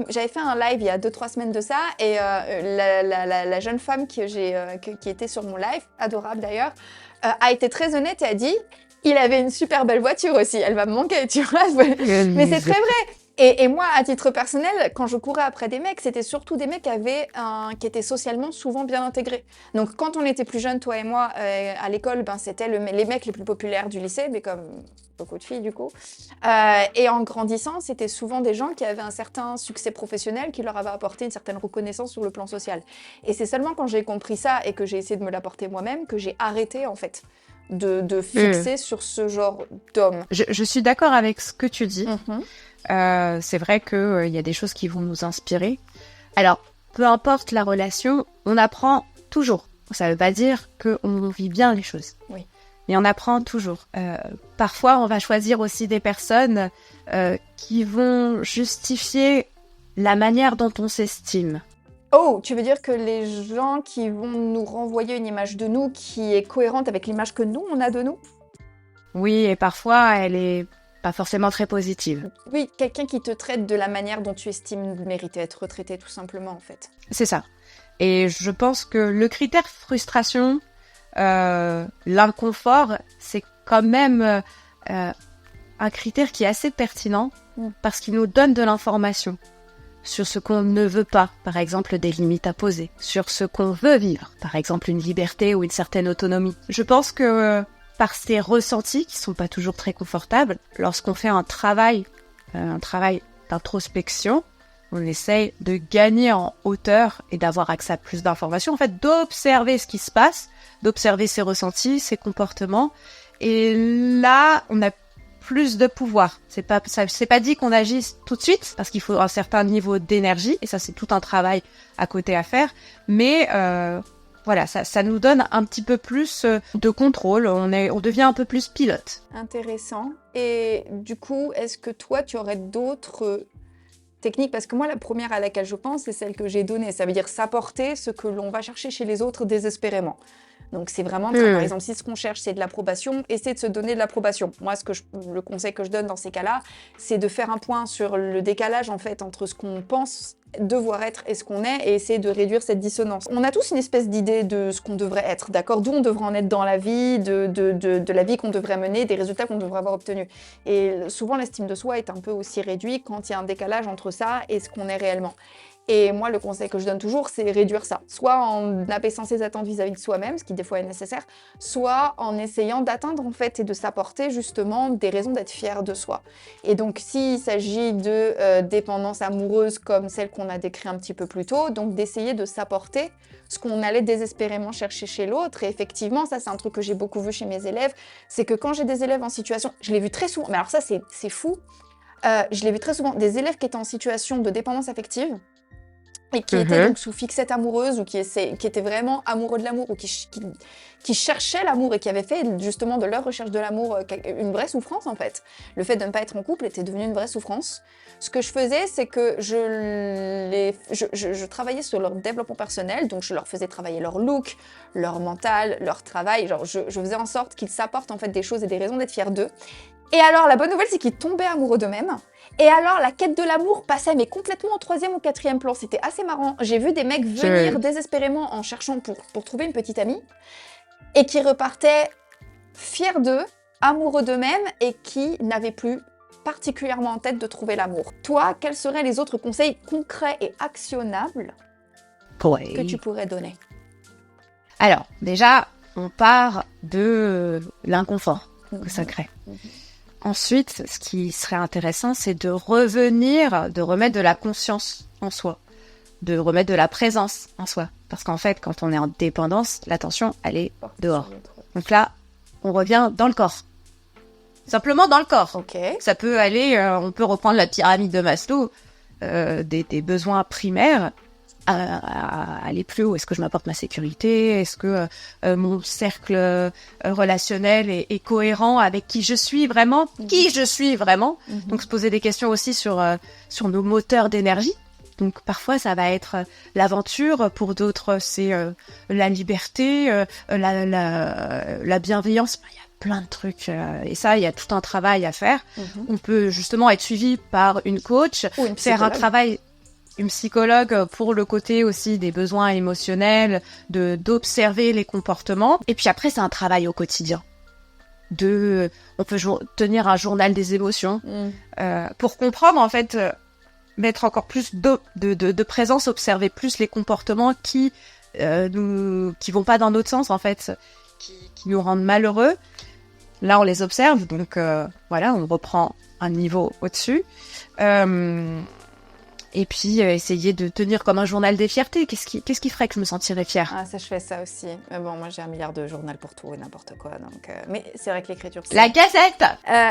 A: J'avais fait un live il y a 2-3 semaines de ça, et la jeune femme qui était sur mon live, adorable d'ailleurs, a été très honnête et a dit il avait une super belle voiture aussi, elle va me manquer, tu vois. Mais c'est très vrai. Et moi, à titre personnel, quand je courais après des mecs, c'était surtout des mecs qui étaient socialement souvent bien intégrés. Donc, quand on était plus jeunes, toi et moi, à l'école, c'était les mecs les plus populaires du lycée, mais comme beaucoup de filles du coup. Et en grandissant, c'était souvent des gens qui avaient un certain succès professionnel qui leur avait apporté une certaine reconnaissance sur le plan social. Et c'est seulement quand j'ai compris ça et que j'ai essayé de me l'apporter moi-même que j'ai arrêté en fait de fixer sur ce genre d'homme.
B: Je suis d'accord avec ce que tu dis.
A: Mm-hmm.
B: C'est vrai qu'il y a des choses qui vont nous inspirer. Alors, peu importe la relation, on apprend toujours. Ça ne veut pas dire qu'on vit bien les choses.
A: Oui.
B: Mais on apprend toujours. Parfois, on va choisir aussi des personnes qui vont justifier la manière dont on s'estime.
A: Oh, tu veux dire que les gens qui vont nous renvoyer une image de nous qui est cohérente avec l'image que nous, on a de nous?
B: Oui, et parfois, elle est pas forcément très positive.
A: Oui, quelqu'un qui te traite de la manière dont tu estimes mériter être traité, tout simplement, en fait.
B: C'est ça. Et je pense que le critère frustration, l'inconfort, c'est quand même un critère qui est assez pertinent parce qu'il nous donne de l'information sur ce qu'on ne veut pas, par exemple des limites à poser, sur ce qu'on veut vivre, par exemple une liberté ou une certaine autonomie. Je pense que par ces ressentis qui sont pas toujours très confortables, lorsqu'on fait un travail d'introspection, on essaye de gagner en hauteur et d'avoir accès à plus d'informations, en fait d'observer ce qui se passe, d'observer ses ressentis, ses comportements, et là on a plus de pouvoir. C'est pas dit qu'on agisse tout de suite, parce qu'il faut un certain niveau d'énergie, et ça c'est tout un travail à côté à faire, mais voilà, ça nous donne un petit peu plus de contrôle, on devient un peu plus pilote.
A: Intéressant. Et du coup, est-ce que toi tu aurais d'autres techniques? Parce que moi, la première à laquelle je pense, c'est celle que j'ai donnée. Ça veut dire s'apporter ce que l'on va chercher chez les autres désespérément. Donc c'est vraiment, par exemple, si ce qu'on cherche, c'est de l'approbation, essayer de se donner de l'approbation. Moi, le conseil que je donne dans ces cas-là, c'est de faire un point sur le décalage, en fait, entre ce qu'on pense devoir être et ce qu'on est, et essayer de réduire cette dissonance. On a tous une espèce d'idée de ce qu'on devrait être, d'accord? D'où on devrait en être dans la vie, de la vie qu'on devrait mener, des résultats qu'on devrait avoir obtenus. Et souvent, l'estime de soi est un peu aussi réduite quand il y a un décalage entre ça et ce qu'on est réellement. Et moi, le conseil que je donne toujours, c'est réduire ça. Soit en abaissant ses attentes vis-à-vis de soi-même, ce qui des fois est nécessaire, soit en essayant d'atteindre en fait et de s'apporter justement des raisons d'être fier de soi. Et donc, s'il s'agit de dépendance amoureuse comme celle qu'on a décrit un petit peu plus tôt, donc d'essayer de s'apporter ce qu'on allait désespérément chercher chez l'autre. Et effectivement, ça, c'est un truc que j'ai beaucoup vu chez mes élèves, c'est que quand j'ai des élèves en situation, je l'ai vu très souvent, mais alors ça, c'est fou, je l'ai vu très souvent, des élèves qui étaient en situation de dépendance affective, et qui étaient donc sous fixette amoureuse ou qui étaient vraiment amoureux de l'amour ou qui cherchaient l'amour et qui avaient fait justement de leur recherche de l'amour une vraie souffrance en fait. Le fait de ne pas être en couple était devenu une vraie souffrance. Ce que je faisais, c'est que je travaillais sur leur développement personnel, donc je leur faisais travailler leur look, leur mental, leur travail. Genre, je faisais en sorte qu'ils s'apportent en fait des choses et des raisons d'être fiers d'eux. Et alors, la bonne nouvelle, c'est qu'ils tombaient amoureux d'eux-mêmes. Et alors, la quête de l'amour passait mais complètement en 3e ou 4e plan. C'était assez marrant. J'ai vu des mecs venir désespérément en cherchant pour trouver une petite amie et qui repartaient fiers d'eux, amoureux d'eux-mêmes et qui n'avaient plus particulièrement en tête de trouver l'amour. Toi, quels seraient les autres conseils concrets et actionnables que tu pourrais donner?
B: Alors, déjà, on part de l'inconfort que ça crée. Ensuite, ce qui serait intéressant, c'est de remettre de la conscience en soi, de remettre de la présence en soi. Parce qu'en fait, quand on est en dépendance, l'attention, elle est dehors. Donc là, on revient dans le corps. Simplement dans le corps.
A: Okay.
B: Ça peut aller, on peut reprendre la pyramide de Maslow, des besoins primaires, à aller plus haut. Est-ce que je m'apporte ma sécurité? Est-ce que mon cercle relationnel est cohérent avec qui je suis vraiment? Donc se poser des questions aussi sur nos moteurs d'énergie. Donc parfois ça va être l'aventure, pour d'autres c'est la liberté, la bienveillance. Il y a plein de trucs et ça, il y a tout un travail à faire. On peut justement être suivi par une coach, faire un travail, une psychologue pour le côté aussi des besoins émotionnels, d'observer les comportements. Et puis après, c'est un travail au quotidien. On peut tenir un journal des émotions pour comprendre, en fait, mettre encore plus de présence, observer plus les comportements qui vont pas dans notre sens, en fait, qui nous rendent malheureux. Là, on les observe, donc voilà, on reprend un niveau au-dessus. Et puis, essayer de tenir comme un journal des fiertés. Qu'est-ce qui ferait que je me sentirais fière?
A: Ah, ça, je fais ça aussi. Mais bon, moi, j'ai 1 milliard de journal pour tout et n'importe quoi. Donc, mais c'est vrai que l'écriture, c'est...
B: La Gazette.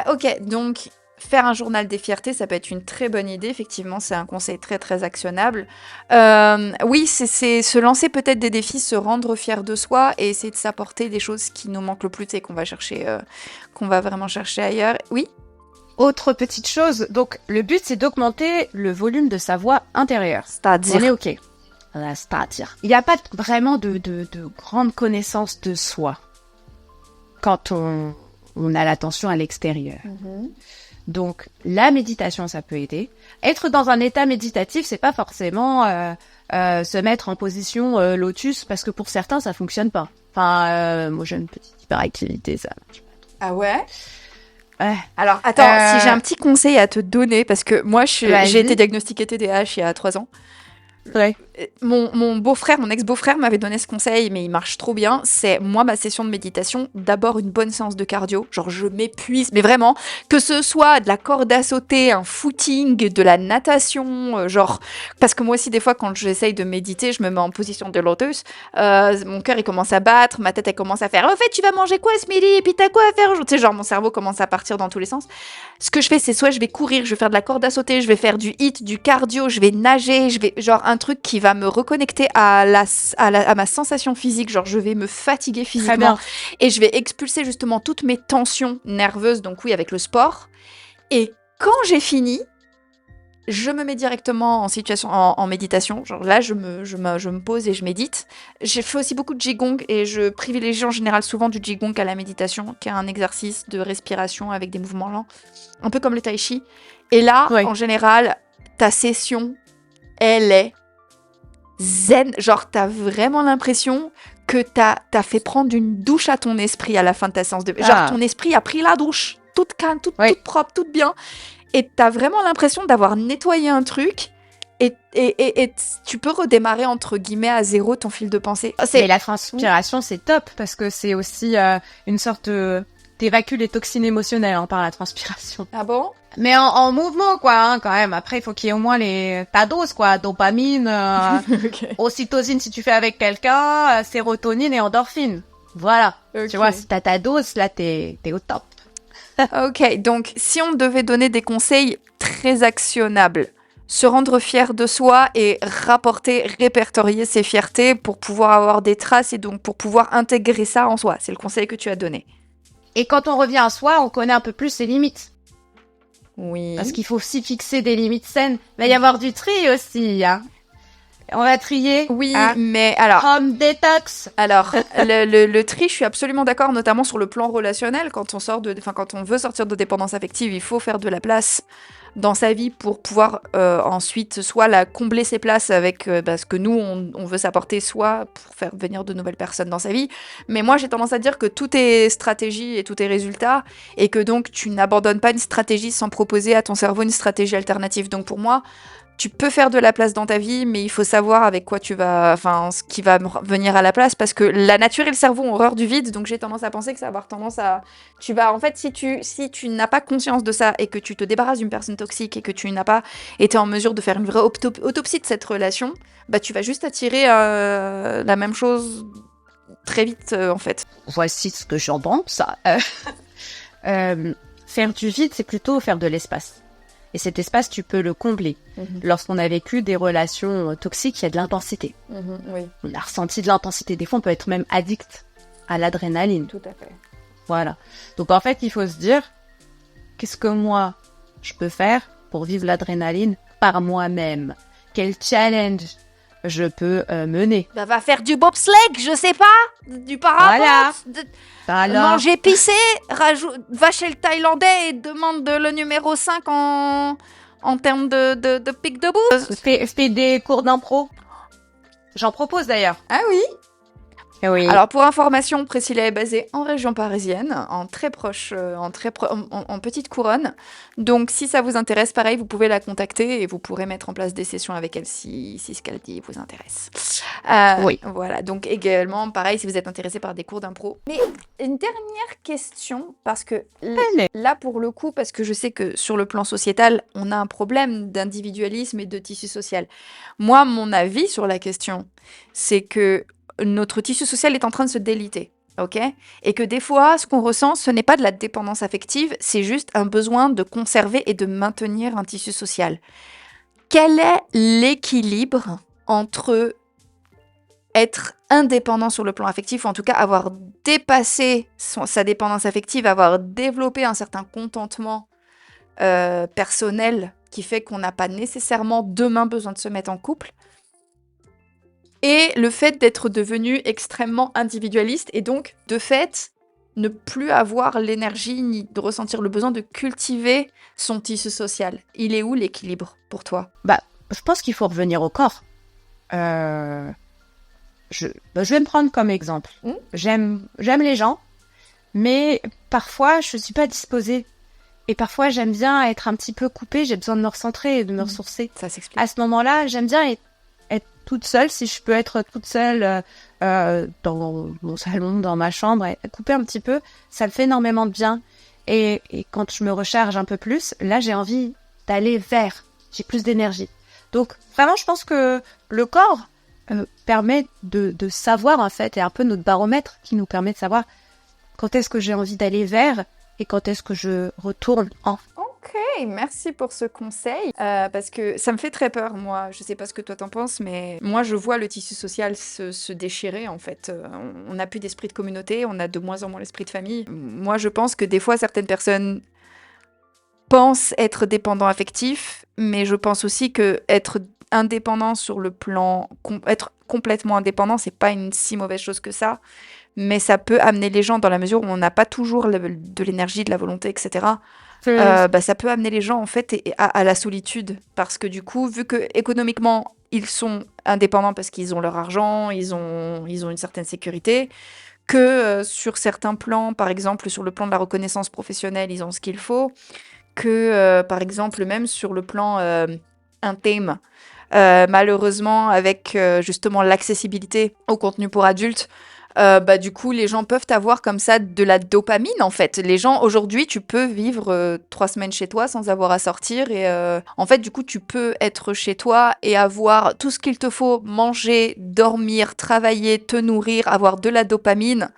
A: Ok, donc, faire un journal des fiertés, ça peut être une très bonne idée. Effectivement, c'est un conseil très, très actionnable. Oui, c'est se lancer peut-être des défis, se rendre fier de soi et essayer de s'apporter des choses qui nous manquent le plus et qu'on va vraiment chercher ailleurs. Oui.
B: Autre petite chose, donc le but c'est d'augmenter le volume de sa voix intérieure.
A: C'est-à-dire?
B: On est ok. C'est-à-dire, il n'y a pas vraiment de grande connaissance de soi quand on a l'attention à l'extérieur. Donc la méditation, ça peut aider. Être dans un état méditatif, c'est pas forcément se mettre en position lotus, parce que pour certains ça fonctionne pas. Enfin, moi j'ai une petite hyperactivité, ça marche pas.
A: Ah ouais? Ouais. Alors, attends, si j'ai un petit conseil à te donner, parce que moi, j'ai été diagnostiquée TDAH il y a 3 ans.
B: Ouais.
A: Mon beau-frère, mon ex-beau-frère m'avait donné ce conseil, mais il marche trop bien. C'est, moi, ma session de méditation, d'abord une bonne séance de cardio. Genre, je m'épuise, mais vraiment, que ce soit de la corde à sauter, un footing, de la natation, genre... Parce que moi aussi, des fois, quand j'essaye de méditer, je me mets en position de lotus. Mon cœur, il commence à battre, ma tête, elle commence à faire « Au fait, tu vas manger quoi ce midi? Et puis t'as quoi à faire ?» Tu sais, genre, mon cerveau commence à partir dans tous les sens. Ce que je fais, c'est soit je vais courir, je vais faire de la corde à sauter, je vais faire du HIIT, du cardio, je vais nager, genre un truc qui va me reconnecter à ma sensation physique, genre je vais me fatiguer physiquement et je vais expulser justement toutes mes tensions nerveuses, donc oui, avec le sport. Et quand j'ai fini, je me mets directement en situation, en méditation. Genre là, je me pose et je médite. J'ai fait aussi beaucoup de Qigong et je privilégie en général souvent du Qigong à la méditation, qui est un exercice de respiration avec des mouvements lents, un peu comme le tai chi. Et là, en général, ta session, elle est zen. Genre, t'as vraiment l'impression que t'as fait prendre une douche à ton esprit à la fin de ta séance de... Genre, ton esprit a pris la douche, toute calme, toute propre, toute bien. Et t'as vraiment l'impression d'avoir nettoyé un truc et tu peux redémarrer entre guillemets à zéro ton fil de pensée.
B: Mais la transpiration, c'est top parce que c'est aussi une sorte de... T'évacues les toxines émotionnelles par la transpiration.
A: Ah bon?
B: Mais en mouvement, quoi, quand même. Après, il faut qu'il y ait au moins ta dose, quoi. Dopamine,
A: Ok.
B: ocytocine si tu fais avec quelqu'un, sérotonine et endorphine. Voilà.
A: Ok.
B: Tu vois, si t'as ta dose, là, t'es au top.
A: Ok, donc si on devait donner des conseils très actionnables, se rendre fier de soi et répertorier ses fiertés pour pouvoir avoir des traces et donc pour pouvoir intégrer ça en soi, c'est le conseil que tu as donné.
B: Et quand on revient à soi, on connaît un peu plus ses limites.
A: Oui.
B: Parce qu'il faut aussi fixer des limites saines. Il va y avoir du tri aussi, hein. On va trier.
A: Oui,
B: hein.
A: mais alors...
B: Home détox.
A: Alors, le tri, je suis absolument d'accord, notamment sur le plan relationnel. Quand quand on veut sortir de dépendance affective, il faut faire de la place dans sa vie pour pouvoir ensuite soit combler ses places avec ce que nous, on veut s'apporter, soit pour faire venir de nouvelles personnes dans sa vie. Mais moi, j'ai tendance à dire que tout est stratégie et tout est résultat, et que donc tu n'abandonnes pas une stratégie sans proposer à ton cerveau une stratégie alternative. Donc pour moi, tu peux faire de la place dans ta vie, mais il faut savoir avec quoi ce qui va venir à la place, parce que la nature et le cerveau ont horreur du vide, donc j'ai tendance à penser que ça va avoir tendance à... si tu n'as pas conscience de ça et que tu te débarrasses d'une personne toxique et que tu n'as pas été en mesure de faire une vraie autopsie de cette relation, bah tu vas juste attirer la même chose très vite, en fait.
B: Voici ce que j'en pense. Faire du vide, c'est plutôt faire de l'espace. Et cet espace, tu peux le combler. Lorsqu'on a vécu des relations toxiques, il y a de l'intensité.
A: Oui,
B: On a ressenti de l'intensité. Des fois, on peut être même addict à l'adrénaline.
A: tout à fait.
B: Voilà. Donc, en fait, il faut se dire, qu'est-ce que moi, je peux faire pour vivre l'adrénaline par moi-même? Quel challenge je peux mener?
A: Bah va faire du bobsleigh, je sais pas, du parapente,
B: Voilà. Alors,
A: manger épicé, va chez le Thaïlandais et demande le numéro 5 en termes de pic de bout.
B: fais des cours d'impro. J'en propose d'ailleurs.
A: Ah oui.
B: Oui.
A: Alors pour information, Priscilla est basée en région parisienne, en très proche, en petite couronne. Donc si ça vous intéresse, pareil, vous pouvez la contacter et vous pourrez mettre en place des sessions avec elle si ce qu'elle dit vous intéresse.
B: Oui.
A: Voilà, donc également, pareil, si vous êtes intéressé par des cours d'impro. Mais une dernière question, parce que là pour le coup, parce que je sais que sur le plan sociétal, on a un problème d'individualisme et de tissu social. Moi, mon avis sur la question, c'est que notre tissu social est en train de se déliter, ok? Et que des fois, ce qu'on ressent, ce n'est pas de la dépendance affective, c'est juste un besoin de conserver et de maintenir un tissu social. Quel est l'équilibre entre être indépendant sur le plan affectif, ou en tout cas avoir dépassé sa dépendance affective, avoir développé un certain contentement personnel qui fait qu'on n'a pas nécessairement demain besoin de se mettre en couple, et le fait d'être devenu extrêmement individualiste et donc, de fait, ne plus avoir l'énergie ni de ressentir le besoin de cultiver son tissu social. Il est où l'équilibre pour toi?
B: Je pense qu'il faut revenir au corps. Je vais me prendre comme exemple. J'aime les gens, mais parfois, je suis pas disposée. Et parfois, j'aime bien être un petit peu coupée, j'ai besoin de me recentrer et de me ressourcer.
A: Ça s'explique.
B: À ce moment-là, j'aime bien être toute seule, si je peux être toute seule dans mon salon, dans ma chambre, et couper un petit peu, ça me fait énormément de bien. Et quand je me recharge un peu plus, là, j'ai envie d'aller vers, j'ai plus d'énergie. Donc, vraiment, je pense que le corps permet de savoir, en fait, et un peu notre baromètre qui nous permet de savoir quand est-ce que j'ai envie d'aller vers et quand est-ce que je retourne en.
A: Ok, merci pour ce conseil, parce que ça me fait très peur, moi. Je sais pas ce que toi t'en penses, mais moi je vois le tissu social se déchirer, en fait. On n'a plus d'esprit de communauté, on a de moins en moins l'esprit de famille. Moi je pense que des fois certaines personnes pensent être dépendants affectifs, mais je pense aussi que être indépendant sur le plan... être complètement indépendant, c'est pas une si mauvaise chose que ça, mais ça peut amener les gens, dans la mesure où on n'a pas toujours de l'énergie, de la volonté, etc., ça peut amener les gens en fait à la solitude, parce que du coup, vu que économiquement ils sont indépendants parce qu'ils ont leur argent, ils ont une certaine sécurité, que sur certains plans, par exemple sur le plan de la reconnaissance professionnelle, ils ont ce qu'il faut, que par exemple même sur le plan intime, Malheureusement, avec justement l'accessibilité au contenu pour adultes, du coup, les gens peuvent avoir comme ça de la dopamine, en fait. Les gens, aujourd'hui, tu peux vivre 3 semaines chez toi sans avoir à sortir. Et en fait, du coup, tu peux être chez toi et avoir tout ce qu'il te faut, manger, dormir, travailler, te nourrir, avoir de la dopamine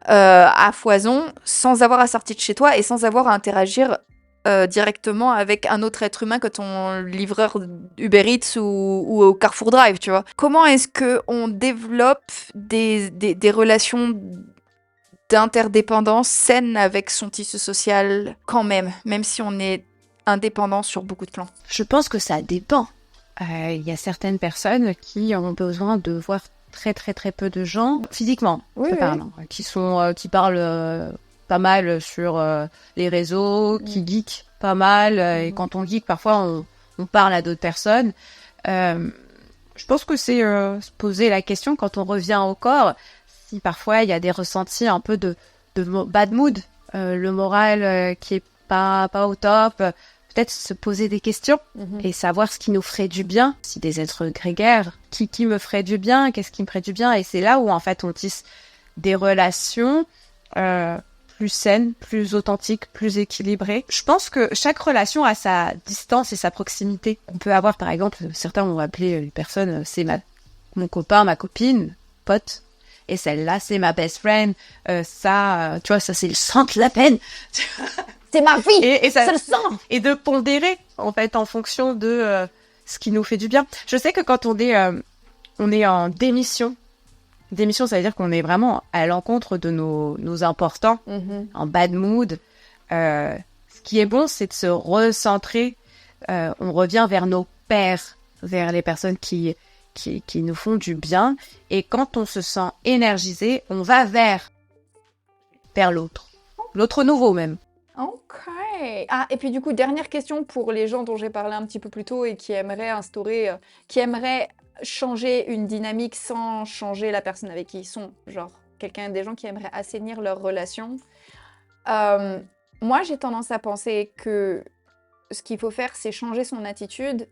A: à foison, sans avoir à sortir de chez toi et sans avoir à interagir directement avec un autre être humain que ton livreur Uber Eats ou au Carrefour Drive, tu vois. Comment est-ce que on développe des relations d'interdépendance saines avec son tissu social quand même si on est indépendant sur beaucoup de plans?
B: Je pense que ça dépend. Il y a certaines personnes qui ont besoin de voir très très très peu de gens physiquement,
A: Oui,
B: je
A: oui.
B: parle, qui parlent pas mal sur les réseaux, qui geekent pas mal. Et quand on geek, parfois on parle à d'autres personnes. Je pense que c'est se poser la question quand on revient au corps, si parfois il y a des ressentis un peu de bad mood, le moral qui est pas au top. Peut-être se poser des questions et savoir ce qui nous ferait du bien. Si des êtres grégaires, qui me ferait du bien, qu'est-ce qui me ferait du bien? Et c'est là où, en fait, on tisse des relations plus saines, plus authentiques, plus équilibrées. Je pense que chaque relation a sa distance et sa proximité. On peut avoir, par exemple, certains vont appeler les personnes, c'est mon copain, ma copine, pote. Et celle-là, c'est ma best friend. Tu vois, ça, c'est le sang de la peine.
A: C'est ma vie,
B: et ça,
A: c'est le sang.
B: Et de pondérer, en fait, en fonction de ce qui nous fait du bien. Je sais que quand on est en démission, ça veut dire qu'on est vraiment à l'encontre de nos importants, en bad mood. Ce qui est bon, c'est de se recentrer. On revient vers nos pairs, vers les personnes qui nous font du bien. Et quand on se sent énergisé, on va vers l'autre nouveau même.
A: Ok. Ah, et puis du coup, dernière question pour les gens dont j'ai parlé un petit peu plus tôt et qui aimeraient qui aimeraient changer une dynamique sans changer la personne avec qui ils sont. Genre, des gens qui aimeraient assainir leur relation. Moi, j'ai tendance à penser que ce qu'il faut faire, c'est changer son attitude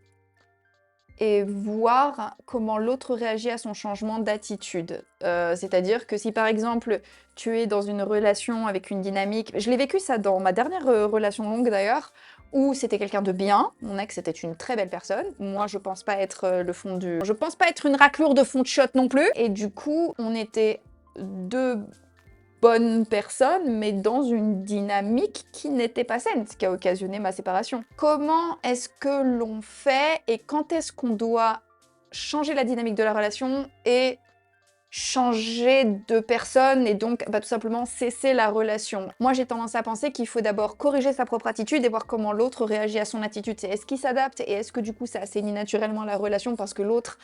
A: et voir comment l'autre réagit à son changement d'attitude. C'est-à-dire que si par exemple tu es dans une relation avec une dynamique, je l'ai vécu ça dans ma dernière relation longue d'ailleurs, où c'était quelqu'un de bien, mon ex était une très belle personne, moi je pense pas être je pense pas être une raclure de fond de shot non plus, et du coup on était deux bonne personne, mais dans une dynamique qui n'était pas saine, ce qui a occasionné ma séparation. Comment est-ce que l'on fait et quand est-ce qu'on doit changer la dynamique de la relation et changer de personne et donc tout simplement cesser la relation? Moi j'ai tendance à penser qu'il faut d'abord corriger sa propre attitude et voir comment l'autre réagit à son attitude. C'est est-ce qu'il s'adapte et est-ce que du coup ça assainit naturellement la relation parce que l'autre,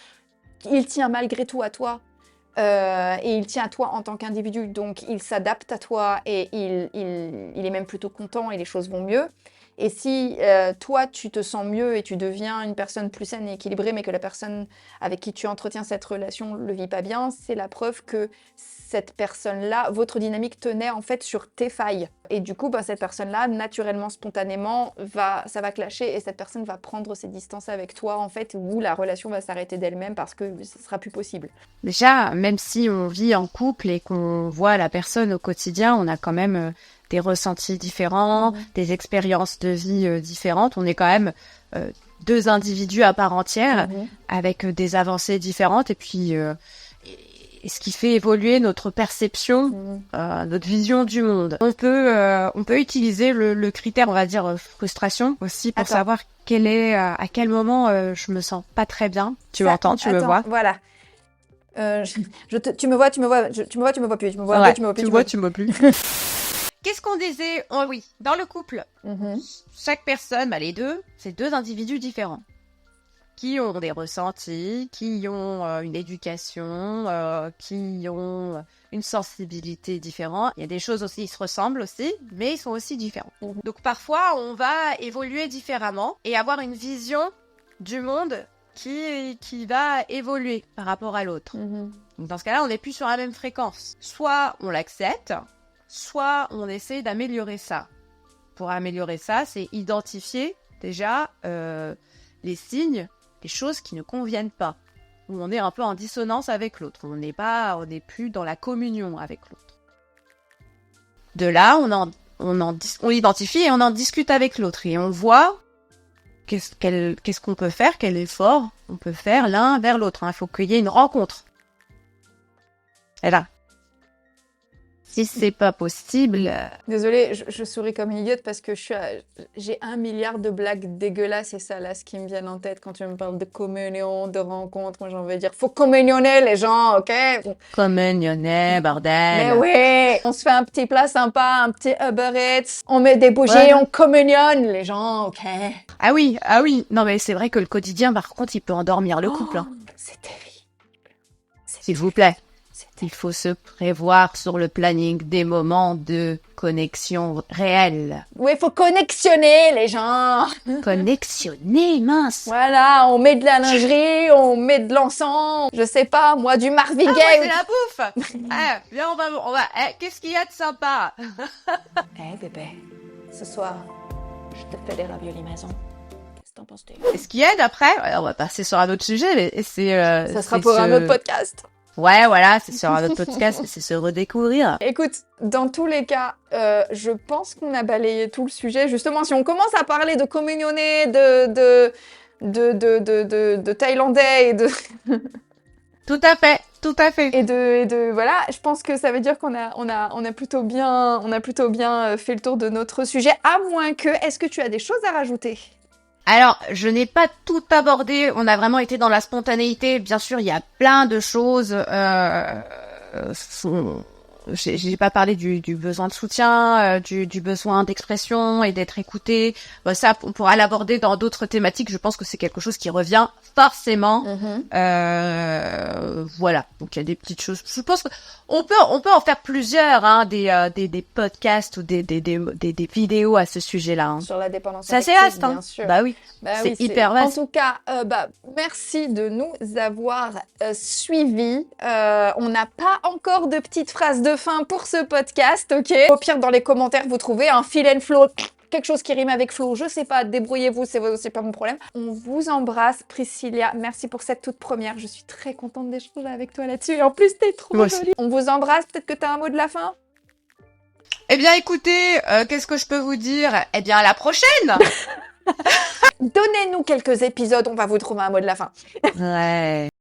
A: il tient malgré tout à toi. Et il tient à toi en tant qu'individu, donc il s'adapte à toi et il est même plutôt content et les choses vont mieux. Et si toi, tu te sens mieux et tu deviens une personne plus saine et équilibrée, mais que la personne avec qui tu entretiens cette relation ne le vit pas bien, c'est la preuve que cette personne-là, votre dynamique tenait en fait sur tes failles. Et du coup, cette personne-là, naturellement, spontanément, ça va clasher et cette personne va prendre ses distances avec toi, en fait, où la relation va s'arrêter d'elle-même parce que ce sera plus possible.
B: Déjà, même si on vit en couple et qu'on voit la personne au quotidien, on a quand même des ressentis différents, des expériences de vie différentes. On est quand même deux individus à part entière avec des avancées différentes et puis et ce qui fait évoluer notre perception, notre vision du monde. On peut utiliser le critère, on va dire, frustration aussi pour savoir à quel moment je me sens pas très bien. Tu m'entends, tu me vois.
A: Voilà. Tu me vois, tu me vois plus. Tu me vois plus, tu me vois plus.
B: Tu me vois plus. Qu'est-ce qu'on disait? Oh oui, dans le couple, chaque personne, les deux, c'est deux individus différents qui ont des ressentis, qui ont une éducation, qui ont une sensibilité différente. Il y a des choses aussi, ils se ressemblent aussi, mais ils sont aussi différents. Donc parfois, on va évoluer différemment et avoir une vision du monde qui va évoluer par rapport à l'autre. Donc dans ce cas-là, on n'est plus sur la même fréquence. Soit on l'accepte, soit on essaie d'améliorer ça. Pour améliorer ça, c'est identifier déjà les signes des choses qui ne conviennent pas, où on est un peu en dissonance avec l'autre, on n'est plus dans la communion avec l'autre. De là, on identifie et on en discute avec l'autre et on voit qu'est-ce qu'on peut faire, quel effort on peut faire l'un vers l'autre. Il faut qu'il y ait une rencontre. Et là, si c'est pas possible...
A: Désolée, je souris comme une idiote parce que j'ai 1 milliard de blagues dégueulasses et salaces qui me viennent en tête quand tu me parles de communion, de rencontre. Moi, j'ai envie de dire, faut communionner les gens, ok?
B: Communionner, bordel.
A: Mais oui! On se fait un petit plat sympa, un petit Uber Eats, on met des bougies, on communionne les gens, ok?
B: Ah oui. Non, mais c'est vrai que le quotidien, par contre, il peut endormir le couple.
A: C'est terrible.
B: S'il vous plaît. Il faut se prévoir sur le planning des moments de connexion réelle.
A: Oui, il faut connexionner les gens.
B: Connexionner, mince.
A: Voilà, on met de la lingerie, on met de l'encens, je sais pas, moi, du Marvin Gaye.
B: Ah, moi, c'est la bouffe. Viens, on va. Qu'est-ce qu'il y a de sympa?
A: Bébé, ce soir, je te fais des raviolis maison. Qu'est-ce que t'en penses?
B: Et ce qui aide après, on va passer sur un autre sujet, mais c'est...
A: ça sera pour un autre podcast.
B: Ouais, voilà, c'est sur un autre podcast, c'est se redécouvrir.
A: Écoute, dans tous les cas, je pense qu'on a balayé tout le sujet. Justement, si on commence à parler de communionner, de thaïlandais et de...
B: Tout à fait.
A: Et de voilà, je pense que ça veut dire qu'on a plutôt bien fait le tour de notre sujet. À moins que, est-ce que tu as des choses à rajouter?
B: Alors, je n'ai pas tout abordé. On a vraiment été dans la spontanéité. Bien sûr, il y a plein de choses. J'ai pas parlé du besoin de soutien, du besoin d'expression et d'être écouté. Ça, on pourra l'aborder dans d'autres thématiques. Je pense que c'est quelque chose qui revient forcément. Voilà. Donc il y a des petites choses. Je pense qu'on peut en faire plusieurs, des podcasts ou des vidéos à ce sujet-là.
A: Sur la dépendance
B: c'est assez
A: affective,
B: vaste,
A: bien sûr.
B: Bah oui. C'est hyper vaste.
A: En tout cas, merci de nous avoir suivis. On n'a pas encore de petites phrases de fin pour ce podcast, ok? Au pire, dans les commentaires, vous trouvez un fil and flow, quelque chose qui rime avec flow, je sais pas, débrouillez-vous, c'est pas mon problème. On vous embrasse, Priscilla. Merci pour cette toute première. Je suis très contente d'échanger avec toi là-dessus. Et en plus, t'es trop jolie. On vous embrasse. Peut-être que t'as un mot de la fin?
B: Eh bien, écoutez, qu'est-ce que je peux vous dire? Eh bien, à la prochaine!
A: Donnez-nous quelques épisodes, on va vous trouver un mot de la fin.
B: Ouais.